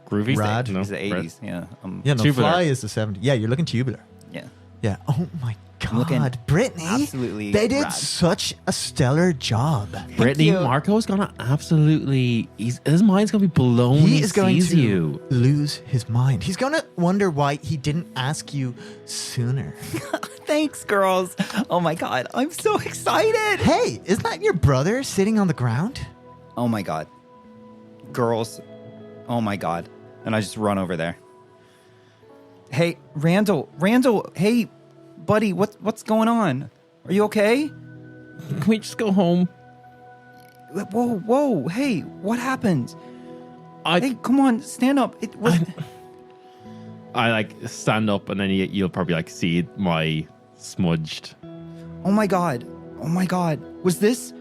groovy. Rad. It's the 80s. Yeah. Yeah, no, Tubular. fly is the 70s. Yeah, you're looking tubular. Yeah. Yeah. Oh my looking God, Brittany. absolutely They did rad. such a stellar job. Brittany, you. Marco's gonna absolutely. His mind's gonna be blown. He is going sees to you. lose his mind. He's going to wonder why he didn't ask you sooner. Thanks, girls. Oh my God, I'm so excited. Hey, isn't that your brother sitting on the ground? Oh my God. Girls. Oh my God. And I just run over there. Hey, Randall, hey, buddy, what's going on? Are you okay? Can we just go home? Whoa, hey, what happened? I Hey, come on, stand up. It was I like stand up, and then you'll probably like see my smudged. Oh my God. Was this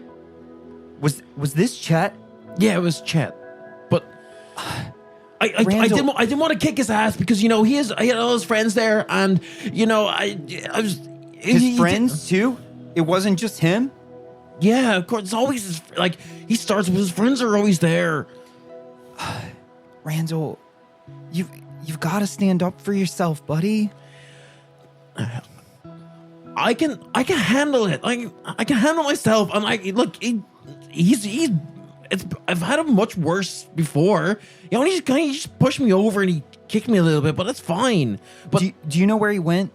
Chet? Yeah, it was Chet, but I Randall. didn't want to kick his ass because he had all his friends there, and I was His friends too? It wasn't just him? Yeah, of course. It's always he starts with his friends are always there. Randall, you've got to stand up for yourself, buddy. I can handle it. I can handle myself. And I've had him much worse before. He just pushed me over and he kicked me a little bit, but that's fine. But Do you know where he went?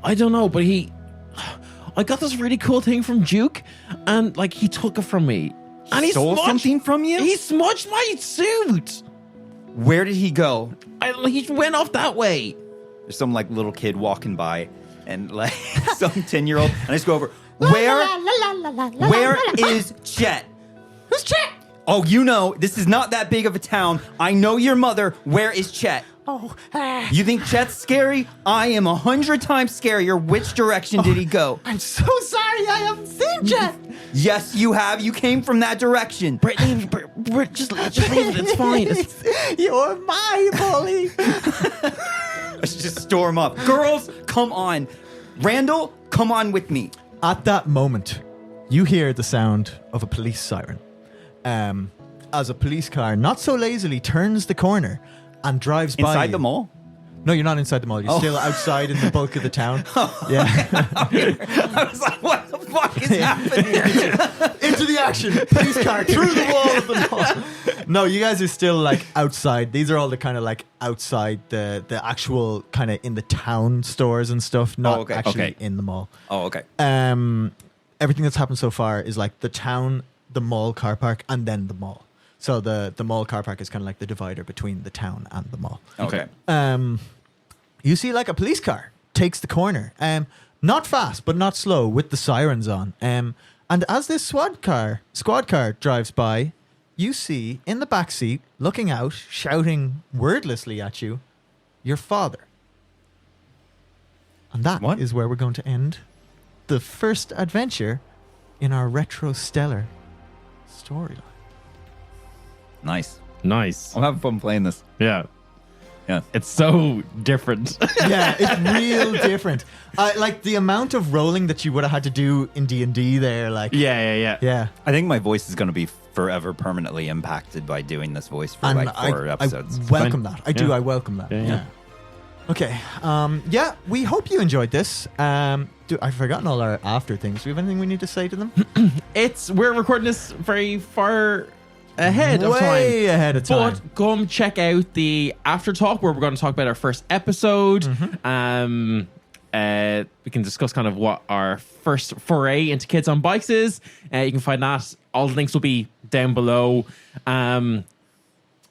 I don't know, but I got this really cool thing from Duke, and he took it from me. And he stole smudged- something from you? He smudged my suit. Where did he go? He went off that way. There's some little kid walking by and some 10-year-old, and I just go over, where is Chet? Who's Chet? Oh, this is not that big of a town. I know your mother. Where is Chet? Oh, You think Chet's scary? I am 100 times scarier. Which direction did he go? I'm so sorry I haven't seen Chet. Yes, you have. You came from that direction. Brittany, just leave it. It's fine. You're my bully. Let's just storm up. Girls, come on. Randall, come on with me. At that moment, you hear the sound of a police siren. As a police car not so lazily turns the corner and drives by Inside you. the mall? No, you're not inside the mall. You're still outside in the bulk of the town. Yeah. I was like, what the fuck is happening? Into the action. Police car through the wall of the mall. No, you guys are still outside. These are all the kind of outside the actual kind of in the town stores and stuff, not actually in the mall. Oh, okay. Everything that's happened so far is the town, the mall car park, and then the mall. So the mall car park is kind of the divider between the town and the mall. Okay. You see a police car takes the corner. Not fast, but not slow, with the sirens on. And as this squad car drives by, you see in the back seat, looking out, shouting wordlessly at you, your father. And that is where we're going to end the first adventure in our Retrostellar storyline. Nice. Nice. I'm having fun playing this. Yeah. Yeah. It's so different. Yeah, it's real different. The amount of rolling that you would have had to do in D&D there, Yeah. I think my voice is going to be forever permanently impacted by doing this voice for And 4 episodes. I welcome that. I do. Yeah. I welcome that. Yeah. Okay. We hope you enjoyed this. I've forgotten all our after things. Do we have anything we need to say to them? We're recording this very far ahead of time. Way ahead of time. But come check out the after talk where we're going to talk about our first episode. Mm-hmm. We can discuss kind of what our first foray into Kids on Bikes is. You can find that. All the links will be down below.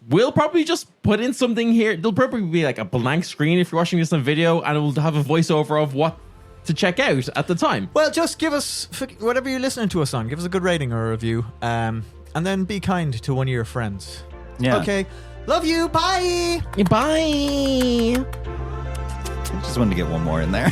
We'll probably just put in something here. There'll probably be a blank screen if you're watching this on video, and we'll have a voiceover of what to check out at the time. Well, just give us whatever you're listening to us on. Give us a good rating or a review. And then be kind to one of your friends. Yeah. Okay. Love you. Bye. Bye. Just wanted to get one more in there.